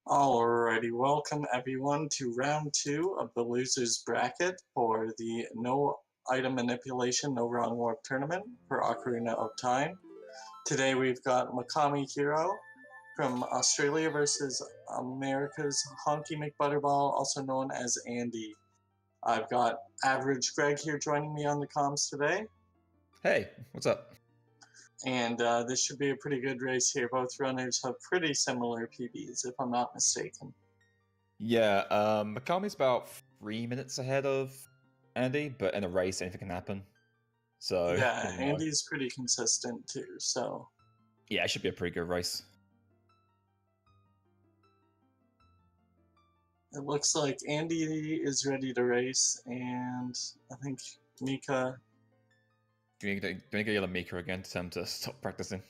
Alrighty, welcome everyone to round 2 of the losers bracket for the No Item Manipulation, No Wrong Warp tournament for Ocarina of Time. Today we've got MikamiHero from Australia versus America's HonkyMcButterball, also known as Andy. I've got Average Greg here joining me on the comms today. Hey, what's up? And this should be a pretty good race here. Both runners have pretty similar PBs, if I'm not mistaken. Yeah, Mikami's about 3 minutes ahead of Andy, but in a race, anything can happen. So yeah, Andy's pretty consistent too, so yeah, it should be a pretty good race. It looks like Andy is ready to race, and I think Mika... Do you need to yell at Mika again to tell him to stop practicing?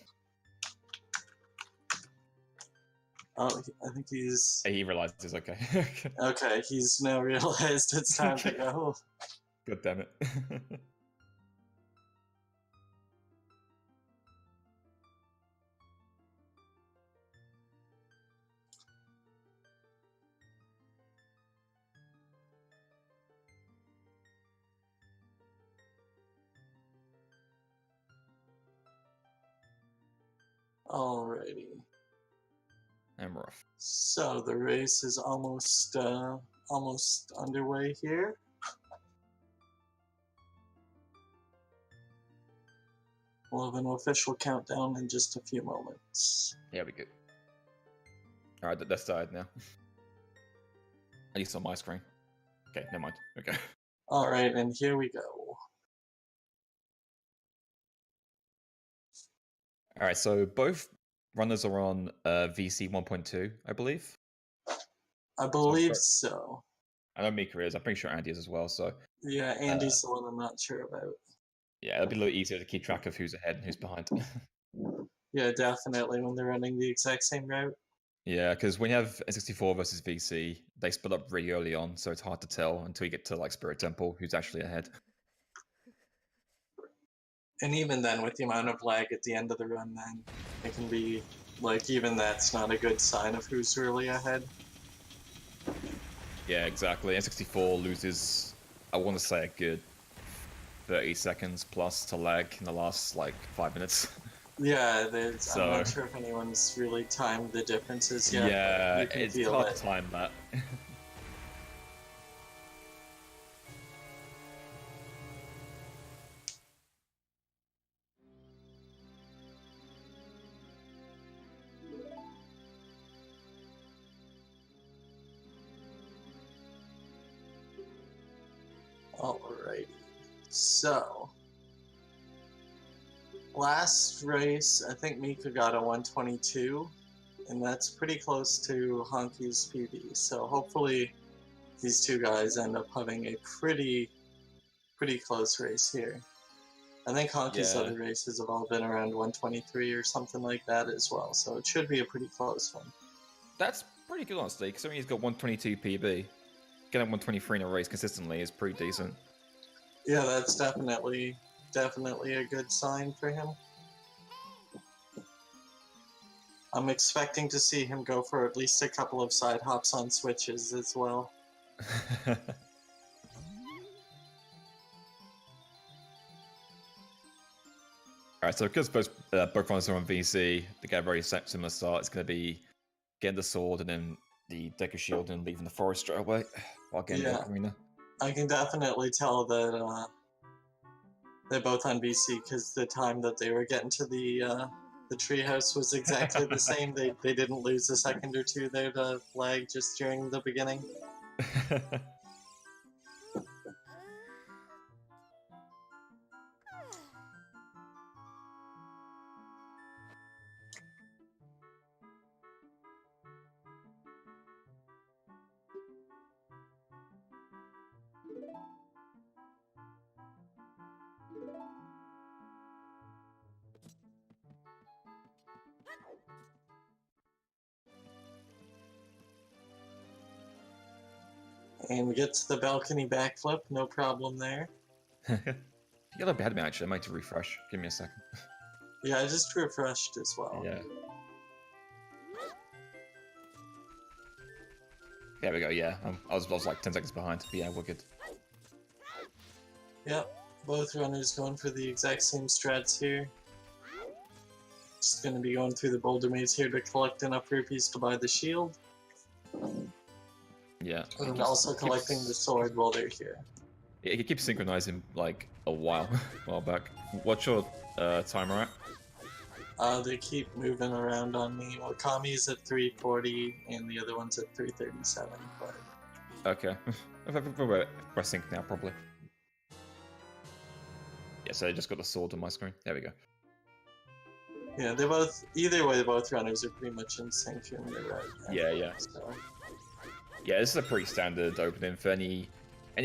Oh, I think he's... He realizes, okay. Okay, he's now realized it's time to go. God damn it. Alrighty. I'm rough. So the race is almost underway here. We'll have an official countdown in just a few moments. Yeah, we good. Alright, that's started now. At least on my screen. Okay, never mind. Okay. Alright, and here we go. Alright, so both runners are on VC 1.2, I believe. I believe so. I know Mika is. I'm pretty sure Andy is as well, so... Yeah, Andy's the one I'm not sure about. Yeah, it'll be a little easier to keep track of who's ahead and who's behind. Yeah, definitely, when they're running the exact same route. Yeah, because when you have N64 versus VC, they split up really early on, so it's hard to tell until you get to like Spirit Temple who's actually ahead. And even then, with the amount of lag at the end of the run, then it can be like, even that's not a good sign of who's really ahead. Yeah, exactly. N64 loses, I want to say, a good 30 seconds plus to lag in the last like 5 minutes. Yeah, I'm not sure if anyone's really timed the differences yet. Yeah, it's hard to time that. Alrighty, so last race, I think Mika got a 122, and that's pretty close to Honky's PB, so hopefully these two guys end up having a pretty close race here. I think Honky's other races have all been around 123 or something like that as well, so it should be a pretty close one. That's pretty good, honestly, considering he's got 122 PB. Getting 123 in a race consistently is pretty decent. Yeah, that's definitely a good sign for him. I'm expecting to see him go for at least a couple of side hops on switches as well. Alright, so because both runners are on VC, they get a very similar start. It's going to be getting the sword and then the Deku Shield and leaving the forest straight away while getting the arena. I can definitely tell that they're both on VC because the time that they were getting to the treehouse was exactly the same. They didn't lose a second or two there to lag just during the beginning. And gets the balcony backflip, no problem there. You got a bad me actually, I might refresh. Give me a second. Yeah, I just refreshed as well. Yeah. There we go, yeah. I was like 10 seconds behind, but yeah, we're good. Yep, both runners going for the exact same strats here. Just going to be going through the boulder maze here to collect enough rupees to buy the shield. Yeah. And also collecting the sword while they're here. Yeah, he keeps synchronizing like a while back. What's your timer at? They keep moving around on me. Mikami's at 340 and the other one's at 337. But... Okay. We're synced now, probably. Yeah, so I just got the sword on my screen. There we go. Yeah, they're both, either way, both runners are pretty much in sync in the right. Yeah. So. Yeah, this is a pretty standard opening for any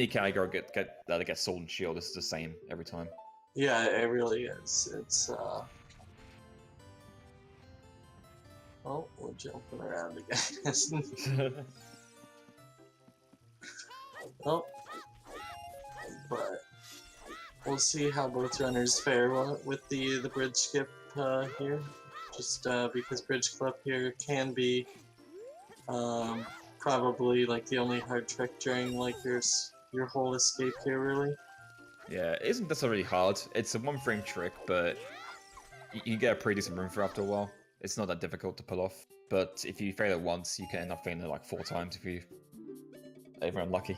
category that gets sword and shield. This is the same every time. Yeah, it really is. It's oh, we're jumping around again. Oh, but we'll see how both runners fare with the bridge skip here. Just because bridge clip here can be probably like the only hard trick during like your whole escape here, really. Yeah, it isn't necessarily hard. It's a one-frame trick, but you can get a pretty decent room for after a while. It's not that difficult to pull off. But if you fail it once, you can end up failing it like 4 times if you're unlucky.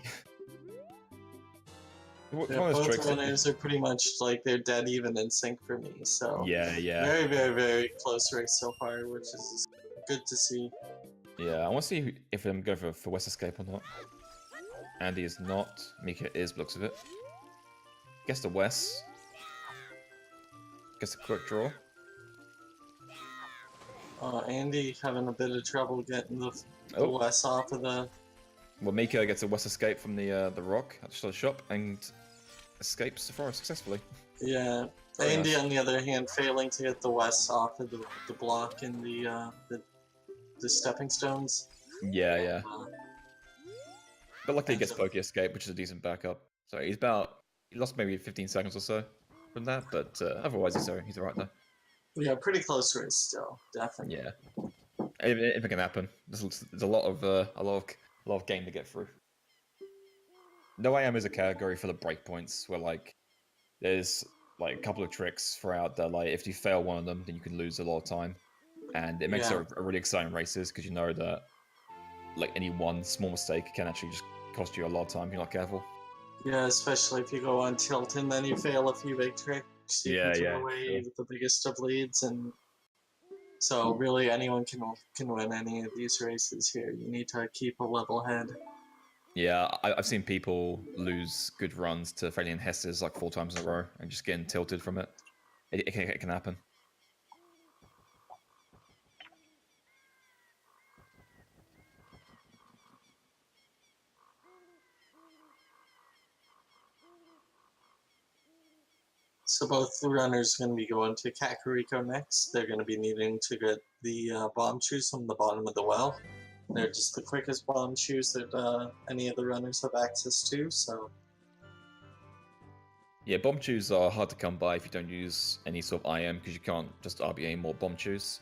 Yeah, both runners are pretty much like they're dead even in sync for me. So yeah. Very, very, very close race so far, which is good to see. Yeah, I want to see if I'm going for West Escape or not. Andy is not. Mika is, looks of it. Guess the West. Guess a quick draw. Andy having a bit of trouble getting the West off of the... Well, Mika gets a West Escape from the rock at the shop and escapes the forest successfully. Yeah. Very Andy, nice. on the other hand, failing to get the West off of the block and the stepping stones. Yeah. But luckily he gets Pokey Escape, which is a decent backup. So he lost maybe 15 seconds or so from that, but otherwise he's alright there. Yeah, pretty close race still, definitely. Yeah. If it can happen. There's a lot of game to get through. No IM is a category for the breakpoints where like there's like a couple of tricks throughout that like if you fail one of them then you can lose a lot of time. And it makes it a really exciting races because you know that like any one small mistake can actually just cost you a lot of time if you're not careful. Yeah, especially if you go on tilt and then you fail a few big tricks. You can throw away with the biggest of leads, and so really anyone can win any of these races here. You need to keep a level head. Yeah, I've seen people lose good runs to failing Hesses like 4 times in a row and just getting tilted from it. It can happen. So both the runners are going to be going to Kakariko next. They're going to be needing to get the bomb shoes from the bottom of the well. They're just the quickest bomb shoes that any of the runners have access to, so... Yeah, bomb shoes are hard to come by if you don't use any sort of IM, because you can't just RBA more bomb shoes.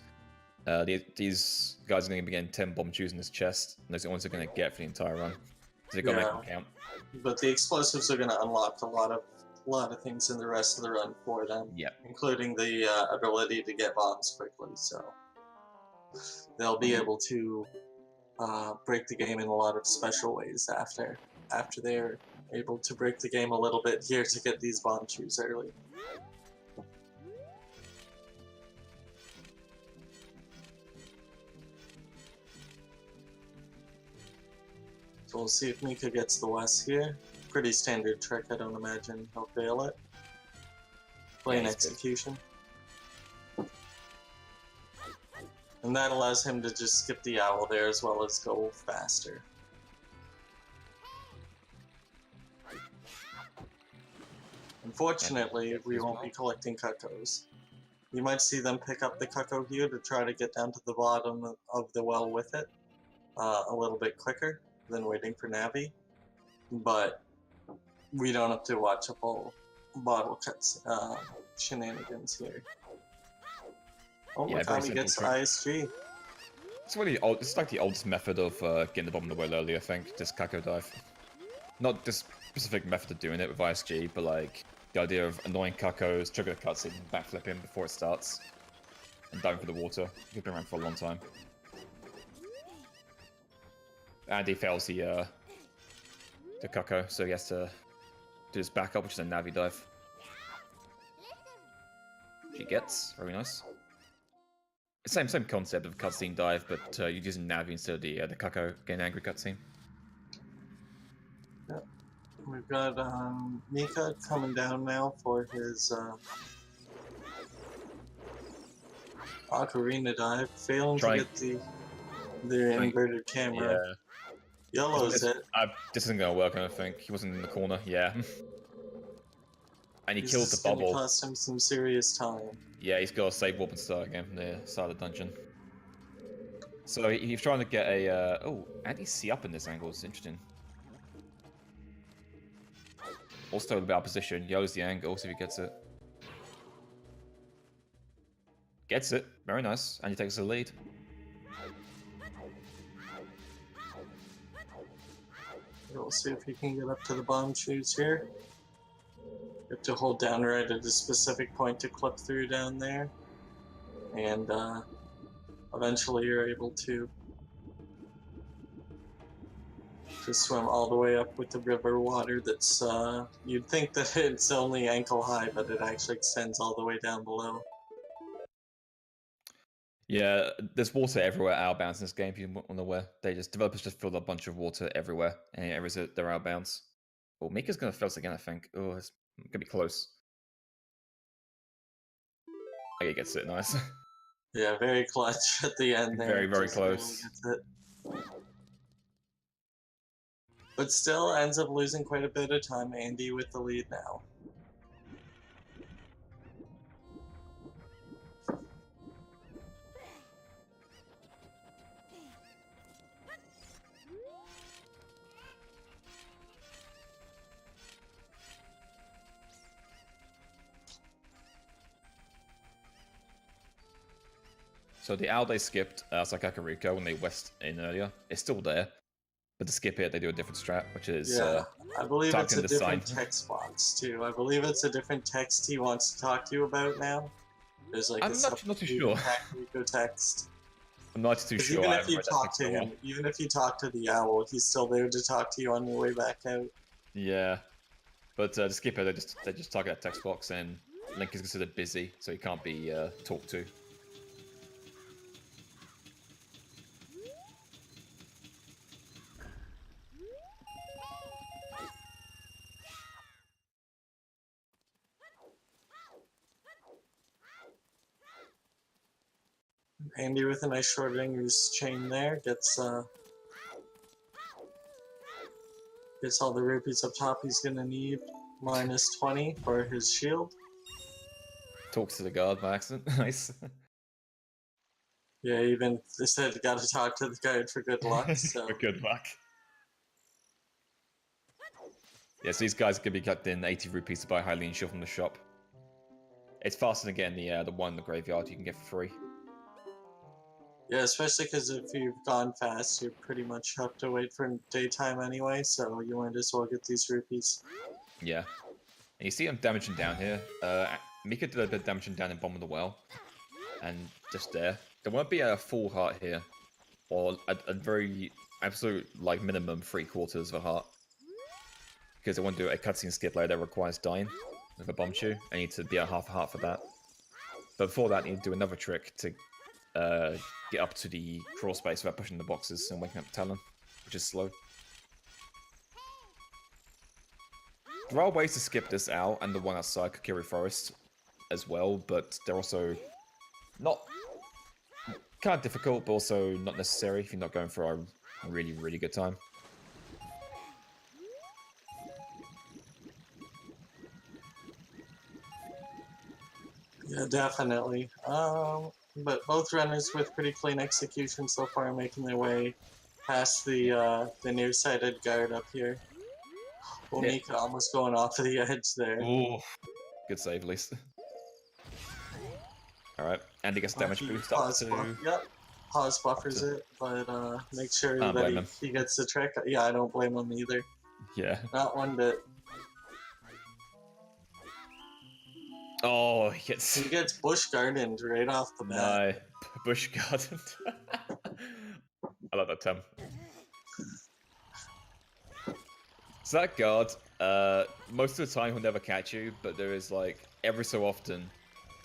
These guys are going to be getting 10 bomb shoes in this chest, and those are the ones they're going to get for the entire run. So they've got to make them count. But the explosives are going to unlock a lot of things in the rest of the run for them, including the ability to get bombs quickly, so... They'll be able to break the game in a lot of special ways after they're able to break the game a little bit here to get these bomb shoes early. So we'll see if Mika gets the West here. Pretty standard trick, I don't imagine he'll fail it. Plain execution. And that allows him to just skip the owl there as well as go faster. Unfortunately, we won't be collecting Cuckoos. You might see them pick up the Cuckoo here to try to get down to the bottom of the well with it a little bit quicker than waiting for Navi. But we don't have to watch a full bottle cuts shenanigans here. Oh, Mikami gets ISG. It's really old. It's like the oldest method of getting the bomb in the well early, I think. This Kako dive. Not this specific method of doing it with ISG, but like the idea of annoying Kakos, trigger the cutscene, backflip him before it starts, and diving for the water. He's been around for a long time. And he fails the Kako, so he has to do his backup, which is a Navi dive. She gets very nice. Same concept of cutscene dive, but you're using Navi instead of the Kako getting angry cutscene. Yep. We've got Mika coming down now for his ocarina dive, failing to get the inverted camera. Yeah. Yellow's it. This isn't gonna work, I don't think. He wasn't in the corner, yeah. And he killed the bubble. It's gonna cost him some serious time. Yeah, he's got to save warp and start again from the side of the dungeon. So he's trying to get a... oh, Andy's see up in this angle, it's interesting. Also about position, Yo's the angle, see if he gets it. Gets it, very nice, and he takes the lead. We'll see if he can get up to the bomb chutes here. You have to hold down right at a specific point to clip through down there. And eventually you're able to swim all the way up with the river water that's, you'd think that it's only ankle high, but it actually extends all the way down below. Yeah, there's water everywhere outbounds in this game, if you want to where. Developers just filled a bunch of water everywhere, and areas that they're outbounds. Well, Mika's gonna fail again, I think. Oh, it's gonna be close. Oh, he gets it, nice. Yeah, very clutch at the end there. Very close. But still ends up losing quite a bit of time. Andy with the lead now. So the owl they skipped, Sakakariko, when they west in earlier, is still there. But to skip it, they do a different strat, which is I believe it's a different sign. text box too. I believe it's a different text he wants to talk to you about now. There's like I'm not too sure. Text. I'm not too sure. Even if you talk to him, even if you talk to the owl, he's still there to talk to you on your way back out. Yeah, but to skip it, they just target that text box, and Link is considered busy, so he can't be talked to. Andy with a nice Schrodinger's chain there gets all the rupees up top he's gonna need. Minus 20 for his shield. Talks to the guard by accident. Nice. Yeah, even they said gotta talk to the guard for good luck. So. For good luck. Yes, these guys could be cut in 80 rupees to buy Hylian shield from the shop. It's faster than getting the one in the graveyard you can get for free. Yeah, especially because if you've gone fast, you pretty much have to wait for daytime anyway, so you might as well get these rupees. Yeah. And you see him damaging down here. Mika did a bit of damaging down in Bomb of the Well. And just there. There won't be a full heart here. Or a very absolute, like, minimum 3/4 of a heart. Because they won't do a cutscene skip later that requires dying with a bomb chew. I need to be a half a heart for that. But before that, you need to do another trick to get up to the crawl space without pushing the boxes and waking up Talon, which is slow. There are ways to skip this owl and the one outside Kokiri Forest as well, but they're also not kind of difficult, but also not necessary if you're not going for a really good time. Yeah, definitely. But both runners with pretty clean execution so far are making their way past the nearsighted guard up here. Mika almost going off of the edge there. Ooh, good save, at least. Alright, Andy gets damage boost up to... Yep. pause buffers it, but make sure Can't blame that him. he gets the trick. Yeah, I don't blame him either. Yeah. Not one bit. Oh, he gets... He gets bush gardened right off the bat. No, bush garden. I love that term. So that guard, most of the time he'll never catch you, but there is like every so often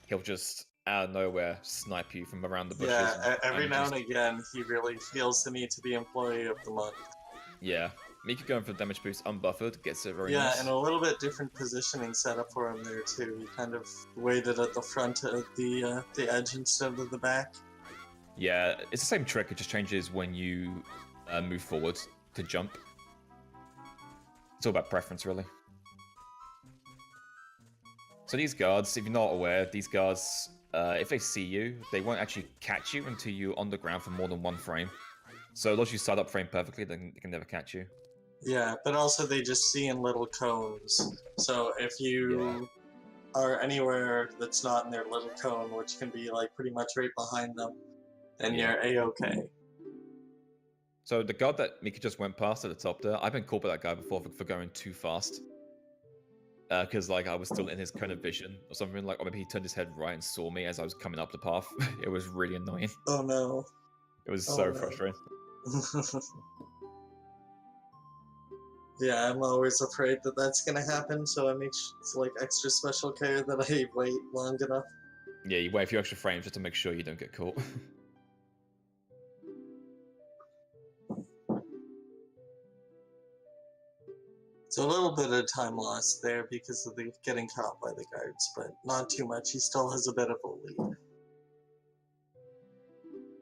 he'll just out of nowhere snipe you from around the bushes. Yeah, every now and again he really feels the need to be employee of the month. Yeah, Mika going for damage boost unbuffered gets it very yeah, nice. and a little bit different positioning setup for him there too. He kind of waited at the front of the edge instead of the back. Yeah, it's the same trick. It just changes when you move forward to jump. It's all about preference, really. So these guards, if you're not aware, these guards, if they see you, they won't actually catch you until you're on the ground for more than one frame. So as long as you start up frame perfectly, they can never catch you. Yeah, but also they just see in little cones. So if you are anywhere that's not in their little cone, which can be like pretty much right behind them, then you're A-okay. So the guard that Mika just went past at the top there, I've been caught by that guy before for going too fast. Because like I was still in his cone of vision or something, like, or maybe he turned his head right and saw me as I was coming up the path. It was really annoying. Oh no. It was so frustrating. Yeah, I'm always afraid that that's gonna happen, so I make like extra special care that I wait long enough. Yeah, you wait a few extra frames just to make sure you don't get caught. So a little bit of time lost there because of the getting caught by the guards, but not too much. He still has a bit of a lead.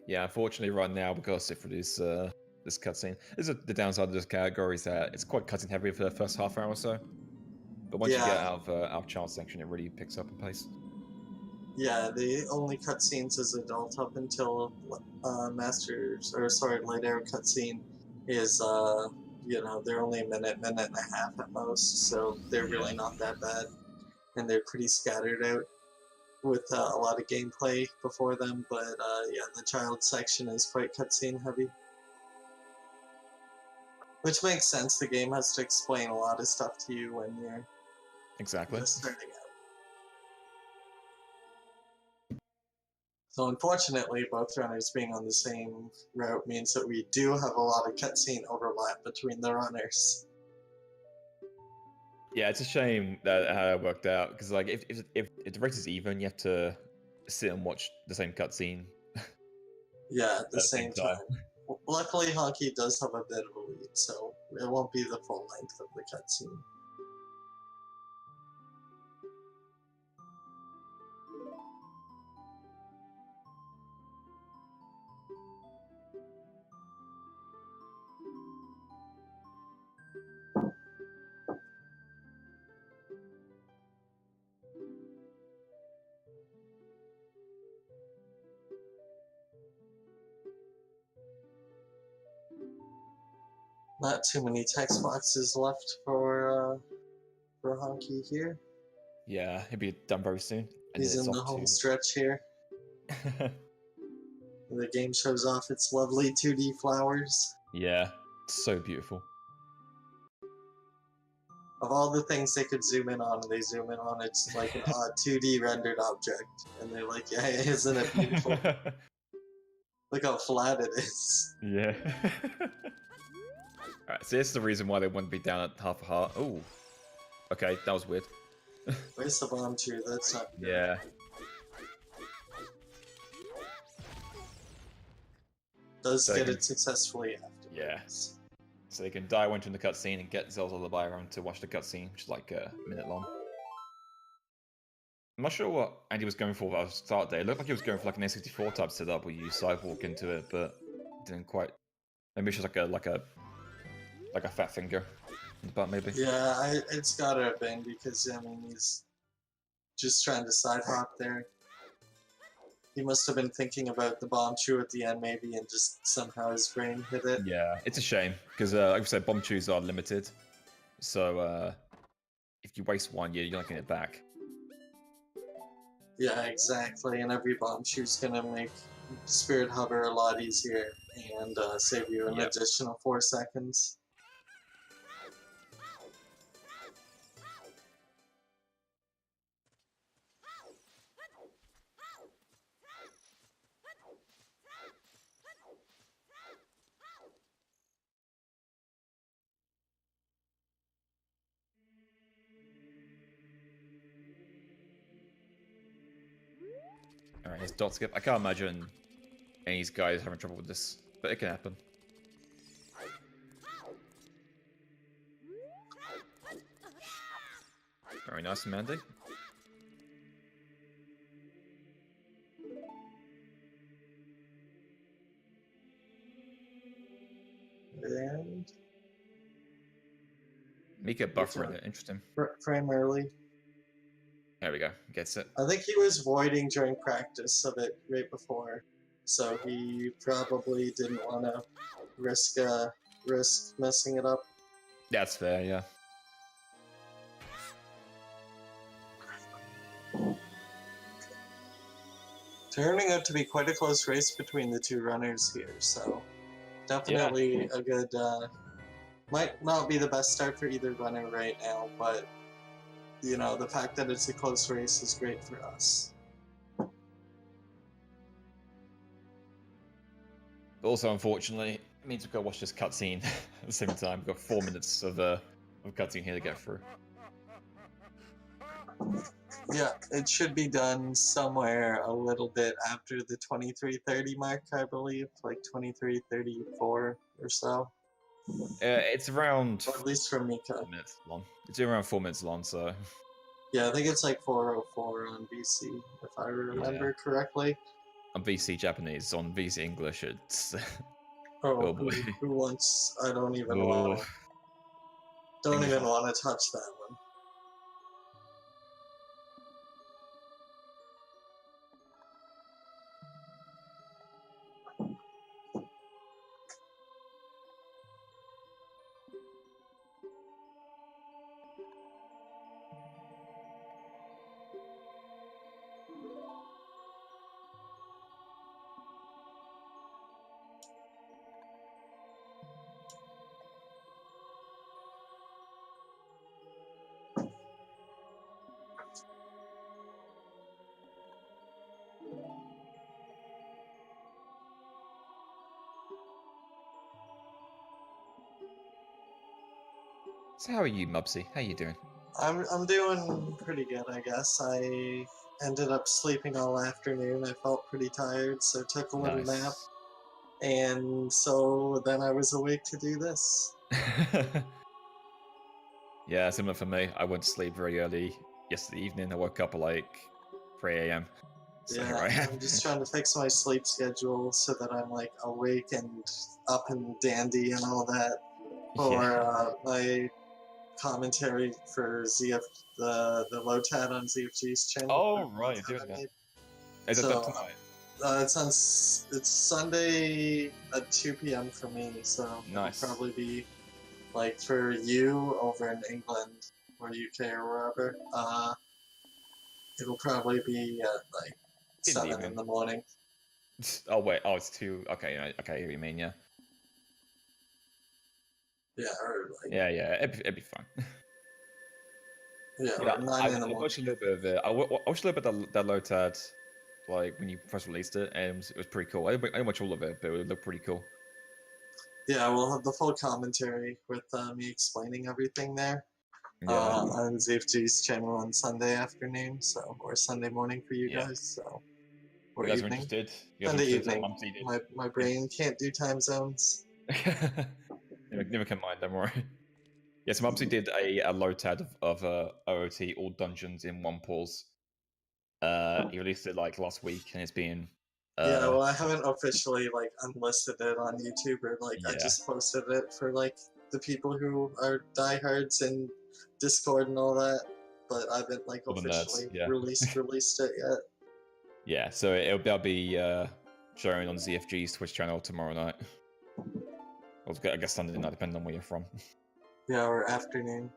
Yeah, unfortunately, right now we gotta sit for this cutscene. This is the downside of this category, is that it's quite cutscene heavy for the first half hour or so. But once you get out of child section, it really picks up in pace. Yeah, the only cutscenes as adult up until Light Arrow cutscene is you know, they're only a minute and a half at most, so they're really not that bad, and they're pretty scattered out with a lot of gameplay before them. But yeah, the child section is quite cutscene heavy, which makes sense. The game has to explain a lot of stuff to you when you're just starting out. So unfortunately, both runners being on the same route means that we do have a lot of cutscene overlap between the runners. Yeah, it's a shame that how it worked out, because like if the race is even, you have to sit and watch the same cutscene. Yeah, at the same time. Luckily, Honky does have a bit of a lead, so it won't be the full length of the cutscene. Not too many text boxes left for Honky here. Yeah, he'll be done very soon. And he's in the home stretch here. The game shows off its lovely 2D flowers. Yeah, it's so beautiful. Of all the things they could zoom in on, they zoom in on it's like an odd 2D rendered object. And they're like, yeah, isn't it beautiful? Look how flat it is. Yeah. Alright, so this is the reason why they wouldn't be down at half a heart. Oh. Okay, that was weird. Where's the bomb tree? That's not good. Yeah. Does get it successfully after. Yeah. So they can die once in the cutscene and get Zelda to buy around to watch the cutscene, which is like a minute long. I'm not sure what Andy was going for at the start there. It looked like he was going for like an N64 type setup where you sidewalk into it, but didn't quite. Maybe it's just like a fat finger in the butt, maybe. Yeah, it's gotta have been because I mean he's just trying to side hop there. He must have been thinking about the bomb chew at the end, maybe, and just somehow his brain hit it. Yeah, it's a shame because, like I said, bomb chews are limited. So if you waste one, you're not getting it back. Yeah, exactly. And every bomb chew's gonna make Spirit Hover a lot easier and save you an Yep. additional 4 seconds. Alright, here's dot skip. I can't imagine any of these guys having trouble with this, but it can happen. Very nice, Mandy. And Mika buffering it, interesting. frame early. There we go, gets it. I think he was voiding during practice of it right before, so he probably didn't want to risk messing it up. That's fair, yeah. Turning out to be quite a close race between the two runners here, so definitely a good, might not be the best start for either runner right now, but, you know, the fact that it's a close race is great for us. But also, unfortunately, it means we've got to watch this cutscene at the same time. We've got 4 minutes of cutscene here to get through. Yeah, it should be done somewhere a little bit after the 23:30 mark, I believe, like 23:34 or so. It's around... Or at least for Mika. 4 minutes long. It's around 4 minutes long, so... Yeah, I think it's like 4:04 on VC, if I remember correctly. On VC Japanese, on VC English, it's... Oh, oh boy. Who wants... I don't even Oh. want to... Don't even want to touch that one. So how are you, Mubsy? How you doing? I'm doing pretty good, I guess. I ended up sleeping all afternoon. I felt pretty tired, so took a little nap. And so then I was awake to do this. Yeah, similar for me. I went to sleep very early yesterday evening. I woke up at like 3 a.m. So yeah, here I am. I'm just trying to fix my sleep schedule so that I'm like awake and up and dandy and all that for my commentary for ZF the LOTAD on ZFG's channel. Oh right, you're doing that. Is it tonight? It's Sunday at 2 p.m. for me, so nice. It'll probably be like for you over in England or UK or wherever. It'll probably be at like 7 in the morning. Oh wait, oh it's 2. Okay, okay, what you mean, yeah. Yeah, or like yeah, it'd be fine. Yeah, yeah, 9 in the morning. I watched a little bit of it. I watched a little bit of that LOTAD, like when you first released it, and it was pretty cool. I didn't watch all of it, but it looked pretty cool. Yeah, we'll have the full commentary with me explaining everything there on ZFG's channel on Sunday afternoon, so or Sunday morning for you guys. So or you guys evening. Are interested? Sunday evening. My brain can't do time zones. never can mind, don't worry. Yes, Mubsy did a LOTAD of OOT, all dungeons in one pause. He released it like last week, and it's been. Yeah, well, I haven't officially like unlisted it on YouTube or like I just posted it for like the people who are diehards in Discord and all that, but I haven't like officially released it yet. Yeah, so that'll be showing on ZFG's Twitch channel tomorrow night. Or I guess Sunday night, depending on where you're from. Yeah, or afternoon.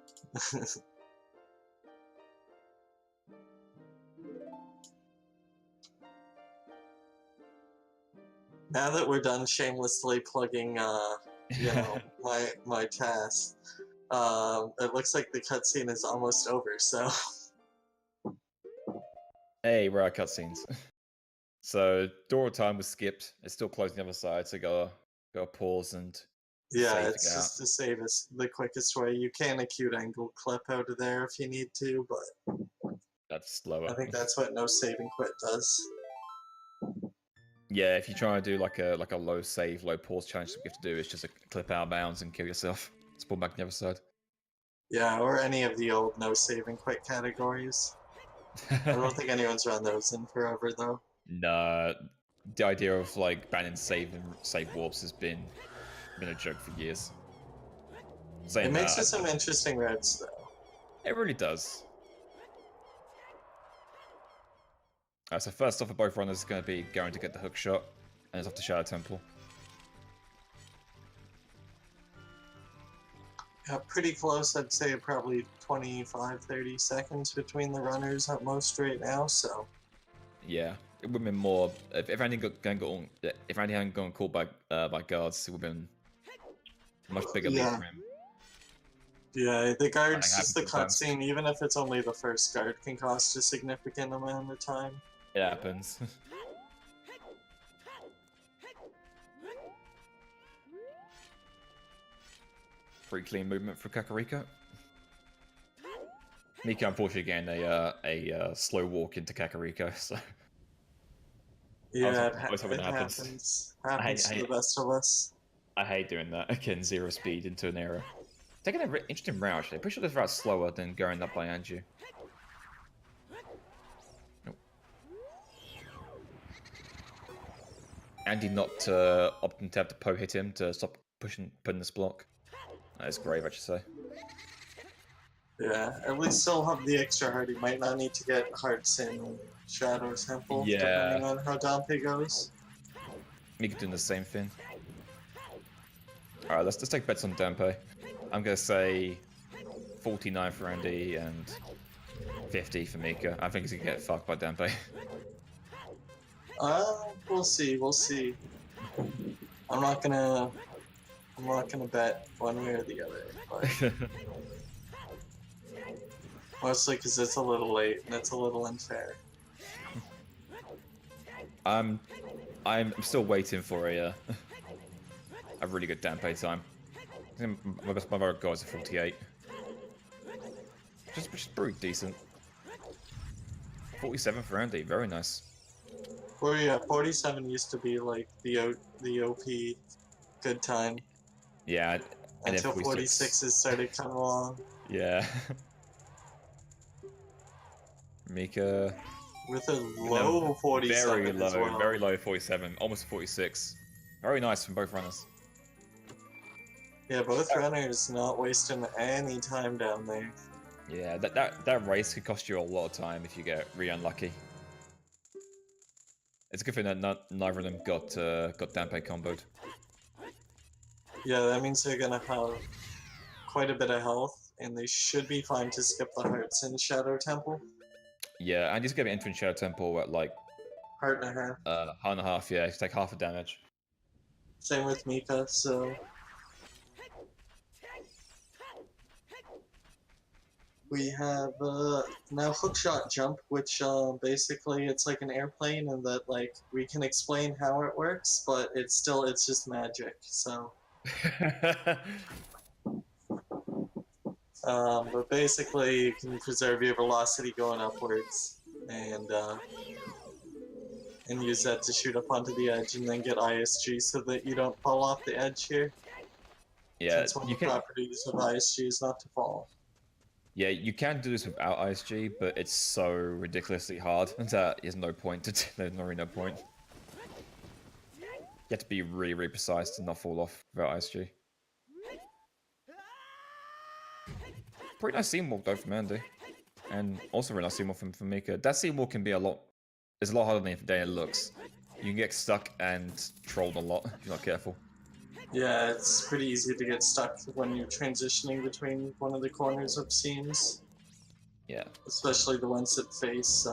Now that we're done shamelessly plugging, you know, my task, it looks like the cutscene is almost over. So. Hey, we're at cutscenes. So door time was skipped. It's still closed on the other side, so go pause and Yeah, save it's to get out. just to save us the quickest way. You can acute angle clip out of there if you need to, but That's slower. I think that's what no save and quit does. Yeah, if you try to do like a low save, low pause challenge, what you have to do is just a clip out of bounds and kill yourself. Spawn back on the other side. Yeah, or any of the old no save and quit categories. I don't think anyone's run those in forever though. Nah, the idea of like banning save warps has been a joke for years. It makes for some interesting routes though. It really does. So first off for both runners is going to be going to get the hook shot, and it's off to Shadow Temple. Yeah, pretty close. I'd say probably 25-30 seconds between the runners at most right now, so. Yeah, it would have been more if Andy hadn't gone caught by guards, it would have been a much bigger lead for him. Yeah, the guard's just the cutscene. Even if it's only the first guard, can cost a significant amount of time. It happens. Pretty clean movement for Kakariko. Mika, unfortunately, getting a slow walk into Kakariko, so. Yeah, it happens. Happens to the best of us. I hate doing that. Again, 0 speed into an area. Taking an interesting route, actually. Pretty sure this route's slower than going up by Anju. Nope. Andy not opting to have to Poe hit him to stop putting this block. That is brave, I should say. Yeah, at least he'll have the extra heart. He might not need to get hearts in Shadow Temple, depending on how Dante goes. Mika doing the same thing. Alright, let's take bets on Dante. I'm gonna say 49 for Andy and 50 for Mika. I think he's gonna get fucked by Dante. We'll see. I'm not gonna bet one way or the other, but mostly because it's a little late and it's a little unfair. I'm still waiting for a really good Dante time. I think my favorite guys are 48. Just pretty decent. 47 for Andy, very nice. Well, yeah, 47 used to be like the OP good time. Yeah, and until 46s started coming along. Yeah. Mika with a low 47 very low, as well. Very low 47, almost 46. Very nice from both runners. Yeah, both runners not wasting any time down there. Yeah, that race could cost you a lot of time if you get really unlucky. It's a good thing that neither of them got Dante comboed. Yeah, that means they're gonna have quite a bit of health, and they should be fine to skip the hearts in Shadow Temple. Yeah, and he's gonna enter in Shadow Temple at like heart and a half. Heart and a half, yeah, he's take half the damage. Same with Mika, so we have now hookshot jump, which basically it's like an airplane, and that like we can explain how it works, but it's just magic. So, but basically you can preserve your velocity going upwards, and use that to shoot up onto the edge, and then get ISG so that you don't fall off the edge here. Yeah, that's one of the properties of ISG is not to fall. Yeah, you can do this without ISG, but it's so ridiculously hard that there's no point there's really no point. You have to be really, really precise to not fall off without ISG. Pretty nice scene walk though from Andy. And also really nice scene walk from Mika. That scene walk can be a lot harder than it looks. You can get stuck and trolled a lot if you're not careful. Yeah, it's pretty easy to get stuck when you're transitioning between one of the corners of scenes. Yeah. Especially the ones that face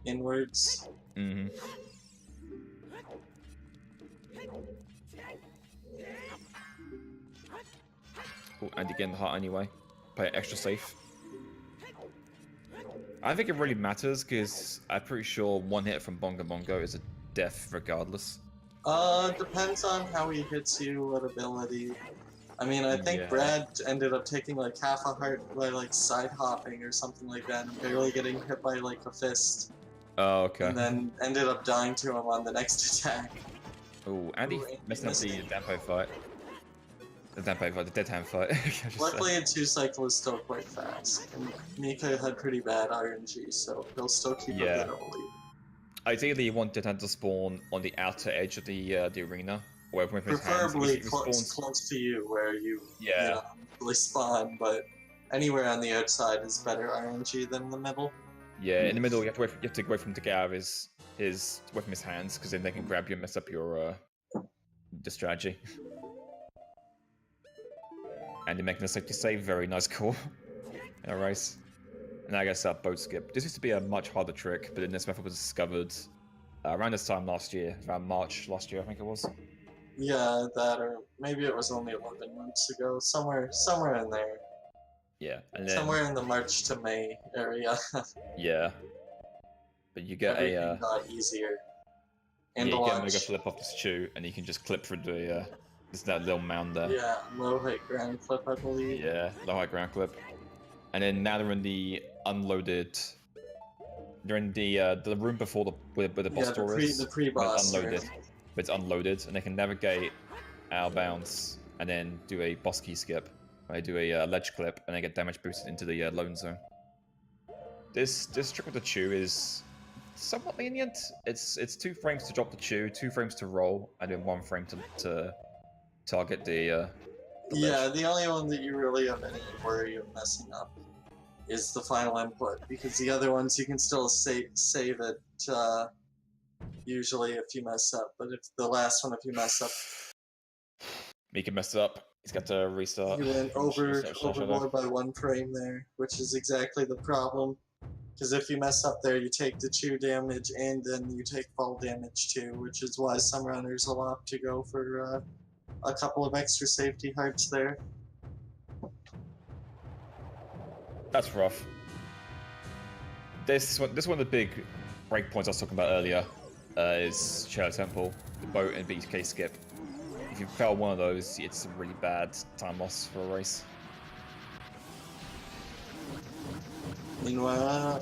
inwards. Mm-hmm. Cool, and you get the heart anyway. Play it extra safe. I think it really matters because I'm pretty sure one hit from Bongo Bongo is a death regardless. Depends on how he hits you, what ability. I mean, I think Brad ended up taking like half a heart by like side hopping or something like that and barely getting hit by like a fist. Oh, okay. And then ended up dying to him on the next attack. Oh, Andy messing up the Dampo fight. The Dampo fight, the Dead Hand fight. Luckily, a 2-cycle is still quite fast. And Mika had pretty bad RNG, so he'll still keep a bit of a lead. Ideally, you want Dead Hand to spawn on the outer edge of the arena. Or with preferably his hands, close to you, where you really spawn, but anywhere on the outside is better RNG than the middle. Yeah, in the middle, you have to wait for him to get out of his away from his hands, because then they can grab you and mess up your the strategy. And you're making a safety save, very nice call in a race. And I guess boat skip. This used to be a much harder trick, but then this method was discovered around this time last year, around March last year, I think it was. Yeah, that, or maybe it was only 11 months ago, somewhere in there. Yeah, and then somewhere in the March to May area. Yeah, but you get everything got easier. And you get a mega flip off this chew, and you can just clip through the that little mound there. Yeah, low height ground clip, I believe. Yeah, low height ground clip. And then now they're in the unloaded. They're in the room before where the boss door is. The pre-boss. Unloaded, but it's unloaded, and they can navigate out of bounds and then do a boss key skip. They do a ledge clip, and they get damage boosted into the loan zone. This trick with the chew is somewhat lenient. It's 2 frames to drop the chew, 2 frames to roll, and then 1 frame to target the ledge. The only one that you really have any worry of messing up is the final input, because the other ones you can still save it usually if you mess up, but if the last one, if you mess up, Mika messed up. He's got to restart. You went overboard by 1 frame there, which is exactly the problem. Because if you mess up there, you take the chew damage and then you take fall damage too, which is why some runners will opt to go for a couple of extra safety hearts there. That's rough. This one of the big breakpoints I was talking about earlier is Shadow Temple, the boat and BK skip. If you fail one of those, it's a really bad time loss for a race. Meanwhile,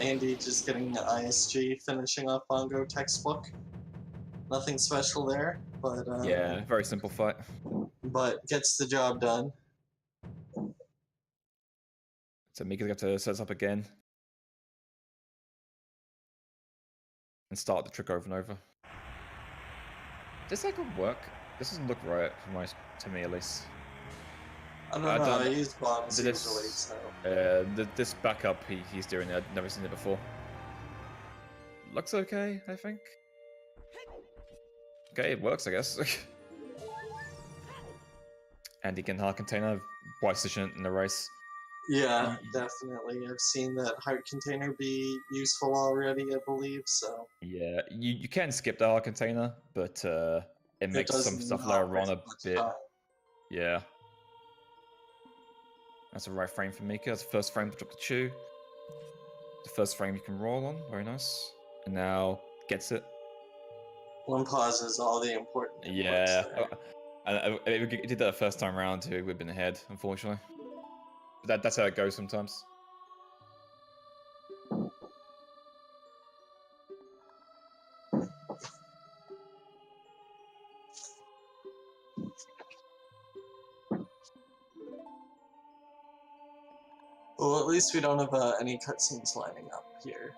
Andy just getting the ISG, finishing off Bongo textbook. Nothing special there, but yeah, very simple fight. But gets the job done. So Mika's got to set us up again and start the trick over and over. Does that could work? This doesn't look right to me at least. I don't know. I use bombs usually, so. This backup he's doing, I've never seen it before. Looks okay, I think. Okay, it works, I guess. Andy can heart container, wise decision in the race. Yeah, definitely. I've seen that heart container be useful already, I believe, so. Yeah, you can skip the heart container, but it makes some stuff later on a bit. Time. Yeah. That's the right frame for Mika. That's the first frame to drop the chew. The first frame you can roll on. Very nice. And now gets it. 1 pause is all the important. Yeah. If we did that the first time round, we'd have been ahead, unfortunately. But that's how it goes sometimes. Well, at least we don't have any cutscenes lining up here.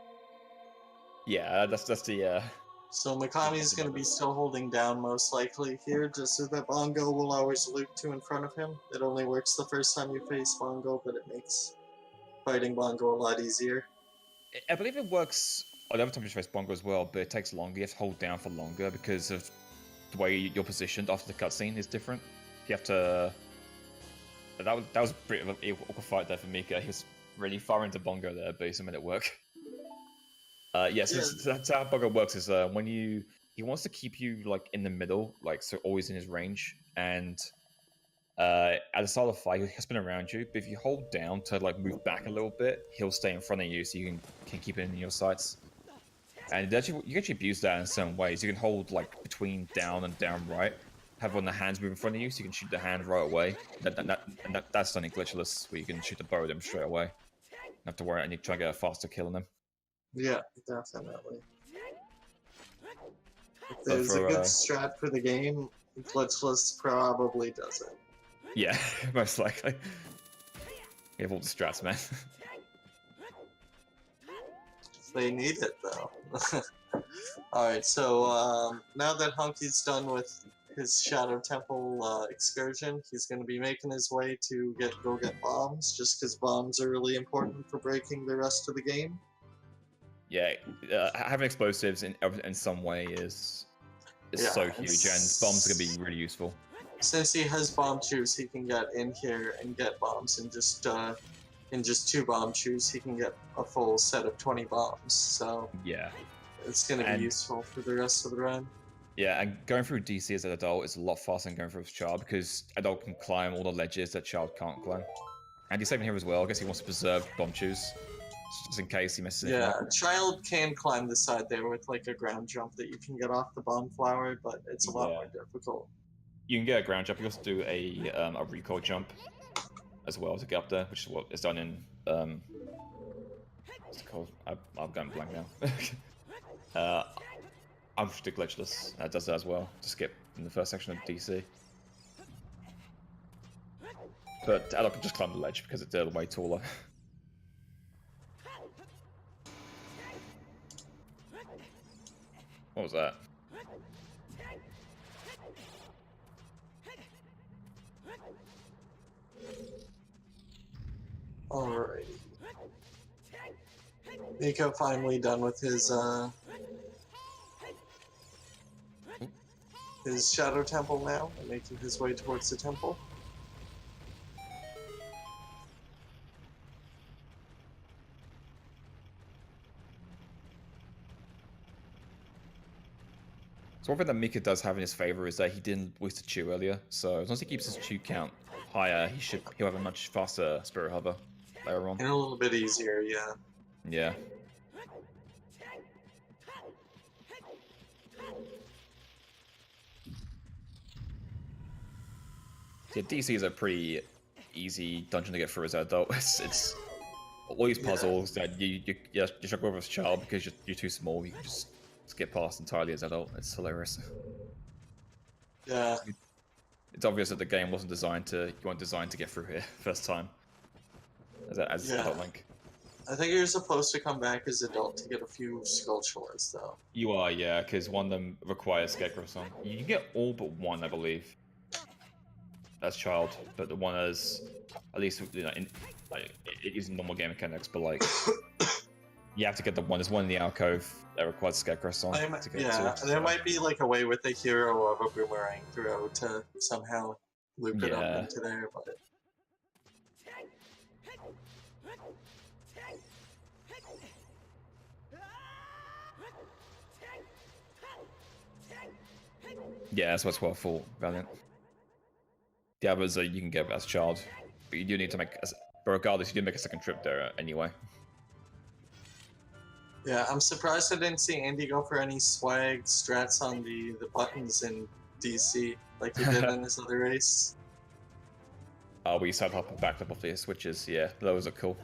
Yeah, that's the. So Mikami's going to be still holding down most likely here, just so that Bongo will always loop 2 in front of him. It only works the first time you face Bongo, but it makes fighting Bongo a lot easier. I believe it works the other time you face Bongo as well, but it takes longer. You have to hold down for longer because of the way you're positioned after the cutscene is different. You have to. That was a bit of an awkward fight there for Mika. He was really far into Bongo there, but he made it work. Yes, that's how Bongo works. Is when he wants to keep you like in the middle, like so always in his range, and At the start of the fight, he'll spin around you, but if you hold down to like move back a little bit, he'll stay in front of you, so you can keep it in your sights. And you can actually abuse that in some ways. You can hold like between down and down right, have one of the hands move in front of you, so you can shoot the hand right away. That's done in glitchless, where you can shoot the bow at them straight away. Don't have to worry, and you try to get a faster kill on them. Yeah, definitely. If there's a good strat for the game, glitchless probably does it. Yeah, most likely. You have all the strats, man. They need it though. Alright, so now that Honky's done with his Shadow Temple excursion, he's going to be making his way to go get bombs, just because bombs are really important for breaking the rest of the game. Yeah, having explosives in some way is so huge, and bombs are going to be really useful. Since he has bomb shoes, he can get in here and get bombs in just 2 bomb shoes. He can get a full set of 20 bombs. So yeah, it's going to be useful for the rest of the run. Yeah, and going through DC as an adult is a lot faster than going through as a child, because adult can climb all the ledges that child can't climb. And he's saving here as well. I guess he wants to preserve bomb shoes, just in case he messes it up. Yeah, child can climb the side there with like a ground jump that you can get off the bomb flower, but it's a lot more difficult. You can get a ground jump. You also do a recoil jump as well to get up there, which is what is done in what's it called? I've gone blank now. I'm just a glitchless. That does that as well. To skip in the first section of DC. But adult can just climb the ledge because it's way taller. What was that? Alrighty. Miko finally done with his Shadow Temple now, and making his way towards the temple. So one thing that Mika does have in his favor is that he didn't waste a chew earlier, so as long as he keeps his chew count higher, he'll have a much faster Spirit Hover later on. And a little bit easier, yeah. Yeah. Yeah, DC is a pretty easy dungeon to get through as an adult. It's all these puzzles that you struggle with as a child because you're too small. You can just skip past entirely as an adult. It's hilarious. Yeah. It's obvious that the game wasn't designed to. You weren't designed to get through here first time. As adult Link. I think you're supposed to come back as adult to get a few sculptures, though. You are, yeah, because one of them requires Scarecrow Song. You can get all but one, I believe, as child, but the one as, at least, it isn't normal game mechanics, but like, you have to get the one. There's one in the alcove that requires Scarecrow Song. There might be like a way with a hero of a boomerang throw to somehow loop it up into there, but. Yeah, that's what's well full Valiant. The others you can get as a child, but you do need to make. But regardless, you do make a second trip there anyway. Yeah, I'm surprised I didn't see Andy go for any swag strats on the buttons in DC like he did in his other race. Oh, we side hop and backed up off the switches. Yeah, those are cool.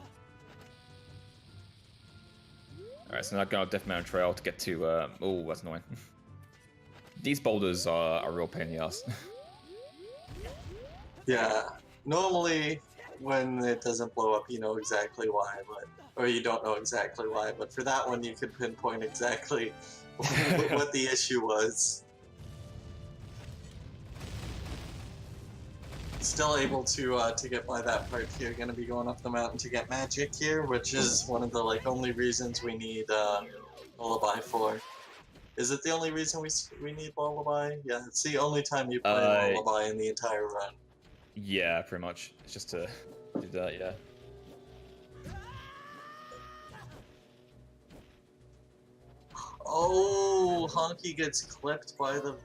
Alright, so now going on Death Mountain Trail to get to. Oh, that's annoying. These boulders are a real pain in the ass. Yeah, normally when it doesn't blow up, you know exactly why, or you don't know exactly why, but for that one you could pinpoint exactly what the issue was. Still able to get by that part here. Gonna be going up the mountain to get magic here, which is one of the only reasons we need Lullaby for. Is it the only reason we need Lullaby? Yeah, it's the only time you play Lullaby in the entire run. Yeah, pretty much. It's just to do that, yeah. Oh, Honky gets clipped by the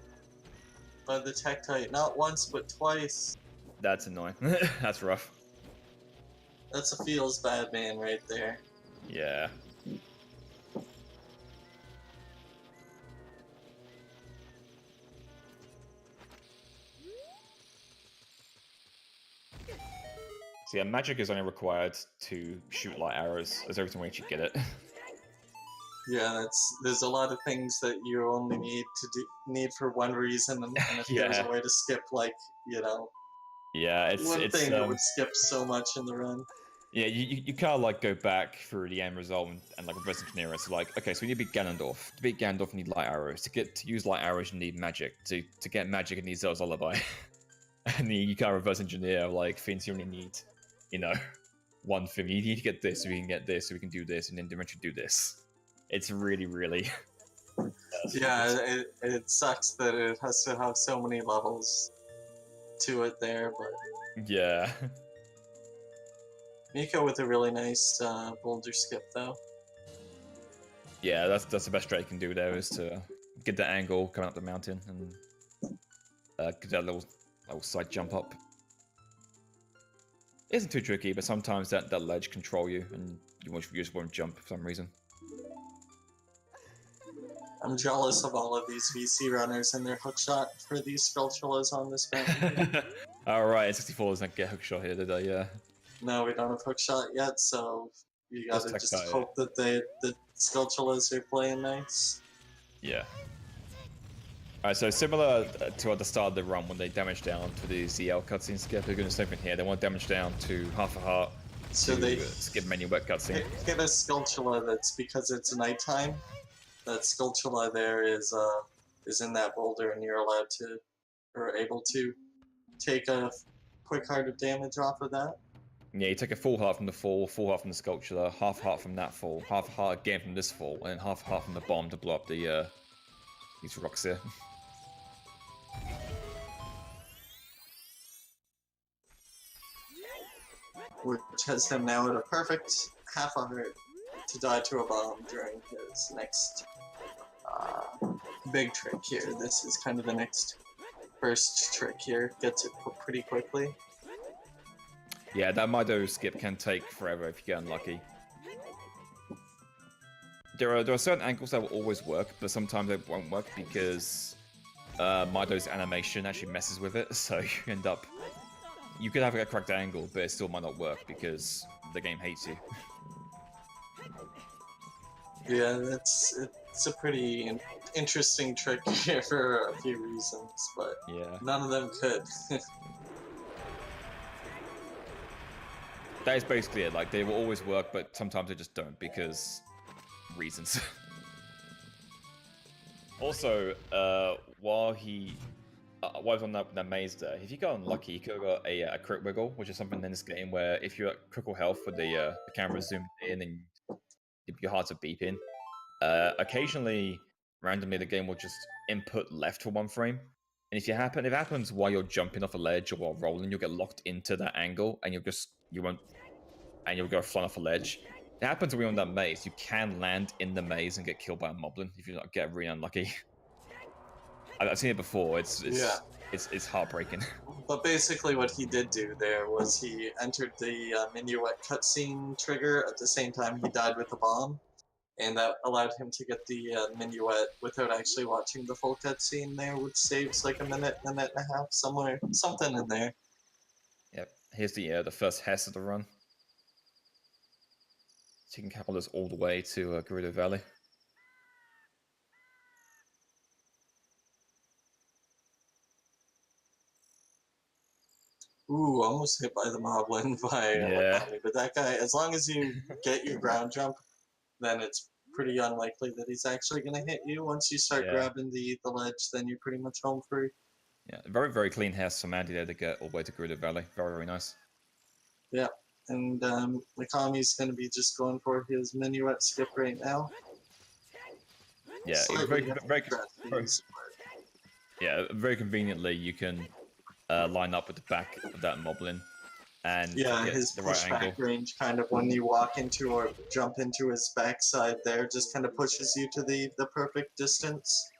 Tektite, not once but twice. That's annoying. That's rough. That's a feels bad man right there. Yeah. So yeah, magic is only required to shoot light arrows. There's everything way you get it. Yeah, there's a lot of things that you only need for one reason, and if there's Yeah. a way to skip, like, you know, Yeah, it's thing that would skip so much in the run. Yeah, you kind of like go back through the end result and like reverse engineer it. So like, okay, so we need to beat Ganondorf. To beat Ganondorf, you need light arrows. To use light arrows, you need magic. To get magic, you need Zelda's Lullaby. And you can't reverse engineer like things you only need, you know, one thing. You need to get this, so we can get this, so we can do this, and then eventually do this. It's really, really. Yeah, it sucks that it has to have so many levels to it there, but yeah. Miko with a really nice boulder skip though. Yeah, that's the best strat you can do there is to get that angle coming up the mountain and get that little side jump up. It isn't too tricky, but sometimes that ledge control you and you just won't jump for some reason. I'm jealous of all of these VC runners and their hookshot for these sculptulas on this mountain. Alright, 64 doesn't get hookshot here, did I? Yeah. No, we don't have hookshot yet, so you gotta just hope that the sculptulas are playing nice. Yeah. Alright, so similar to at the start of the run when they damage down to the ZL cutscene skip, they're doing the same thing here. They want damage down to half a heart. So they skip Minuet cutscene. Get a sculptula that's because it's nighttime. That sculptula there is in that boulder, and you're allowed to or able to take a quick heart of damage off of that. Yeah, you take a full heart from the fall, full heart from the sculpture, half heart from that fall, half heart again from this fall, and then half heart from the bomb to blow up the these rocks here. Which has him now at a perfect half a heart to die to a bomb during his next big trick here. This is kind of the next first trick here. Gets it pretty quickly. Yeah, that Mido skip can take forever if you get unlucky. There are certain angles that will always work, but sometimes they won't work because Mido's animation actually messes with it, so you end up... You could have a correct angle, but it still might not work because the game hates you. Yeah, it's a pretty interesting trick here for a few reasons, but yeah, none of them could. That is basically it. Like, they will always work, but sometimes they just don't because reasons. Also, while he was on that maze there, if you got unlucky, you could have got a crit wiggle, which is something in this game where if you're at critical health with the camera zoomed in and your heart's are beeping, occasionally, randomly, the game will just input left for 1 frame. And if it happens while you're jumping off a ledge or while rolling, you'll get locked into that angle, and you'll go flying off a ledge. It happens when you're on that maze. You can land in the maze and get killed by a moblin if you get really unlucky. I've seen it before. It's heartbreaking. But basically, what he did do there was he entered the Minuet cutscene trigger at the same time he died with a bomb, and that allowed him to get the Minuet without actually watching the full cutscene there, which saves like a minute and a half somewhere, something in there. Yep. Here's the first Hess of the run. So you can couple this all the way to Gerudo Valley. Ooh, almost hit by the moblin by Mikami, but that guy, as long as you get your ground jump, then it's pretty unlikely that he's actually going to hit you. Once you start grabbing the ledge, then you're pretty much home free. Yeah, very, very clean Hess from Andy there to get all the way to Gerudo Valley. Very, very nice. Yeah, and Mikami's going to be just going for his Minuet skip right now. Yeah, very conveniently you can line up with the back of that moblin and his the right pushback angle. range kind of when you walk into or jump into his backside there just kind of pushes you to the perfect distance.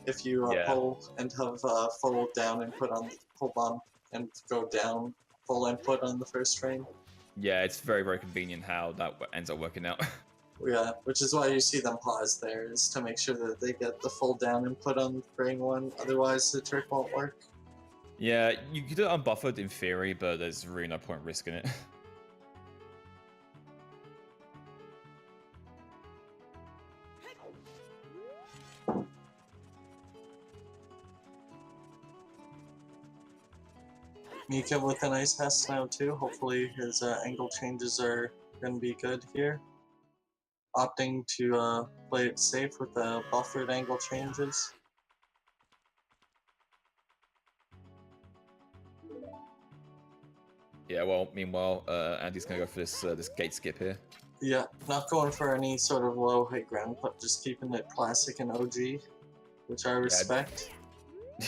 If you pull and have full down and put on full bomb and go down full input on the first frame. Yeah, it's very, very convenient how that ends up working out. Yeah, which is why you see them pause there, is to make sure that they get the full down input on frame 1, otherwise the trick won't work. Yeah, you could do it unbuffered in theory, but there's really no point risking it. Mika with a nice Hess now too. Hopefully his angle changes are going to be good here. Opting to play it safe with the buffered angle changes. Yeah, well, meanwhile, Andy's gonna go for this gate skip here. Yeah, not going for any sort of low height ground, but just keeping it classic and OG, which I respect.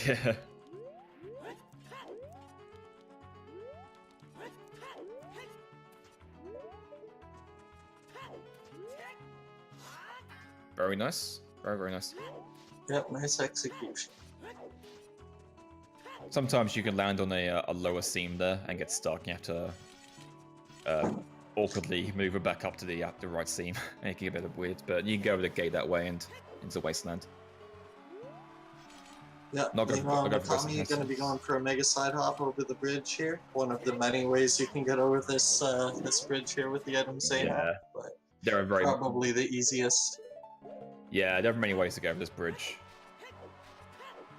Yeah. Very nice. Very, very nice. Yep, nice execution. Sometimes you can land on a lower seam there and get stuck. You have to awkwardly move it back up to the right seam, making it a bit weird. But you can go over the gate that way and into Wasteland. Yeah, Mikami going to be going for a mega side hop over the bridge here. One of the many ways you can get over this this bridge here with the items they have, but there are probably the easiest. Yeah, there are many ways to go over this bridge.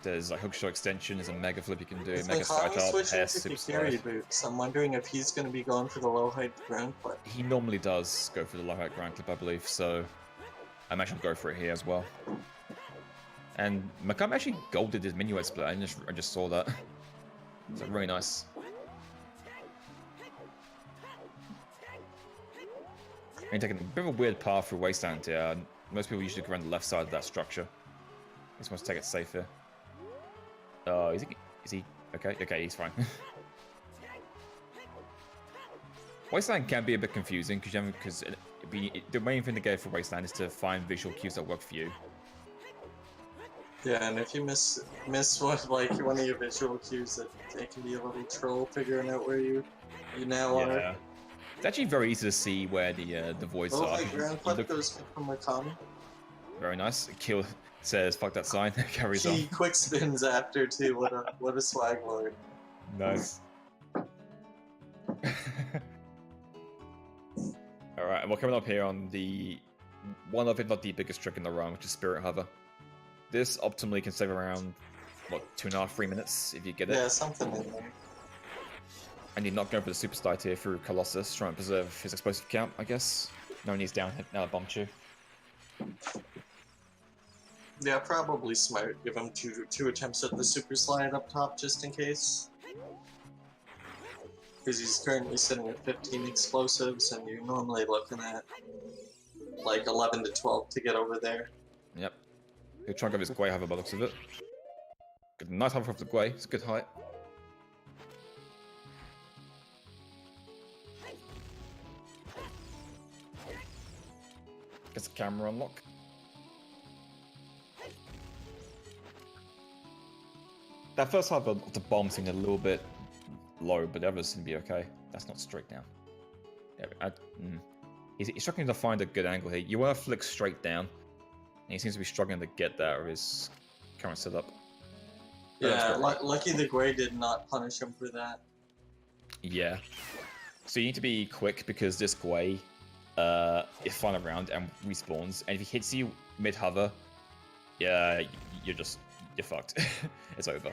There's a hookshot extension, there's a mega flip you can do, mega side hop, hair, super slide. Boots. I'm wondering if he's going to be going for the low height ground clip. He normally does go for the low height ground clip, I believe, so I imagine he'll go for it here as well. And Mikami actually golded his minuet split. I just saw that. It's really nice. And taking a bit of a weird path through Wasteland here. Most people usually go around the left side of that structure. He just wants to take it safe here. Oh, is he okay? Okay, he's fine. Wasteland can be a bit confusing because the main thing to go for Wasteland is to find visual cues that work for you. Yeah, and if you miss one of your visual cues, it can be a little troll figuring out where you now are. Yeah, it's actually very easy to see where the voids are. Oh, ground clip goes from Mikami. Very nice. Kill says fuck that sign. Carries on. He quick spins after too. What a swag lord. Nice. All right, and we're coming up here on the one of, if not the biggest trick in the run, which is Spirit Hover. This optimally can save around, what, 2.5, 3 minutes if you get it? Yeah, something in there. And you're not going for the super slide here through Colossus, trying to preserve his explosive count, I guess. Knowing he's down, now I bumped you. Yeah, probably smart. Give him two attempts at the super slide up top just in case. Because he's currently sitting at 15 explosives, and you're normally looking at like 11 to 12 to get over there. Yep. He'll try and go his Gwei hover by the looks of it. Good, nice hover off the Gwei, it's a good height. Gets the camera unlock. That first hover of the bomb seemed a little bit low, but the others seem to be okay. That's not straight down. Yeah, he's struggling to find a good angle here. You want to flick straight down. And he seems to be struggling to get that of his current setup. Yeah, lucky the Gwei did not punish him for that. Yeah. So you need to be quick because this Gwei is flying around and respawns. And if he hits you mid-hover, yeah, you're fucked. It's over.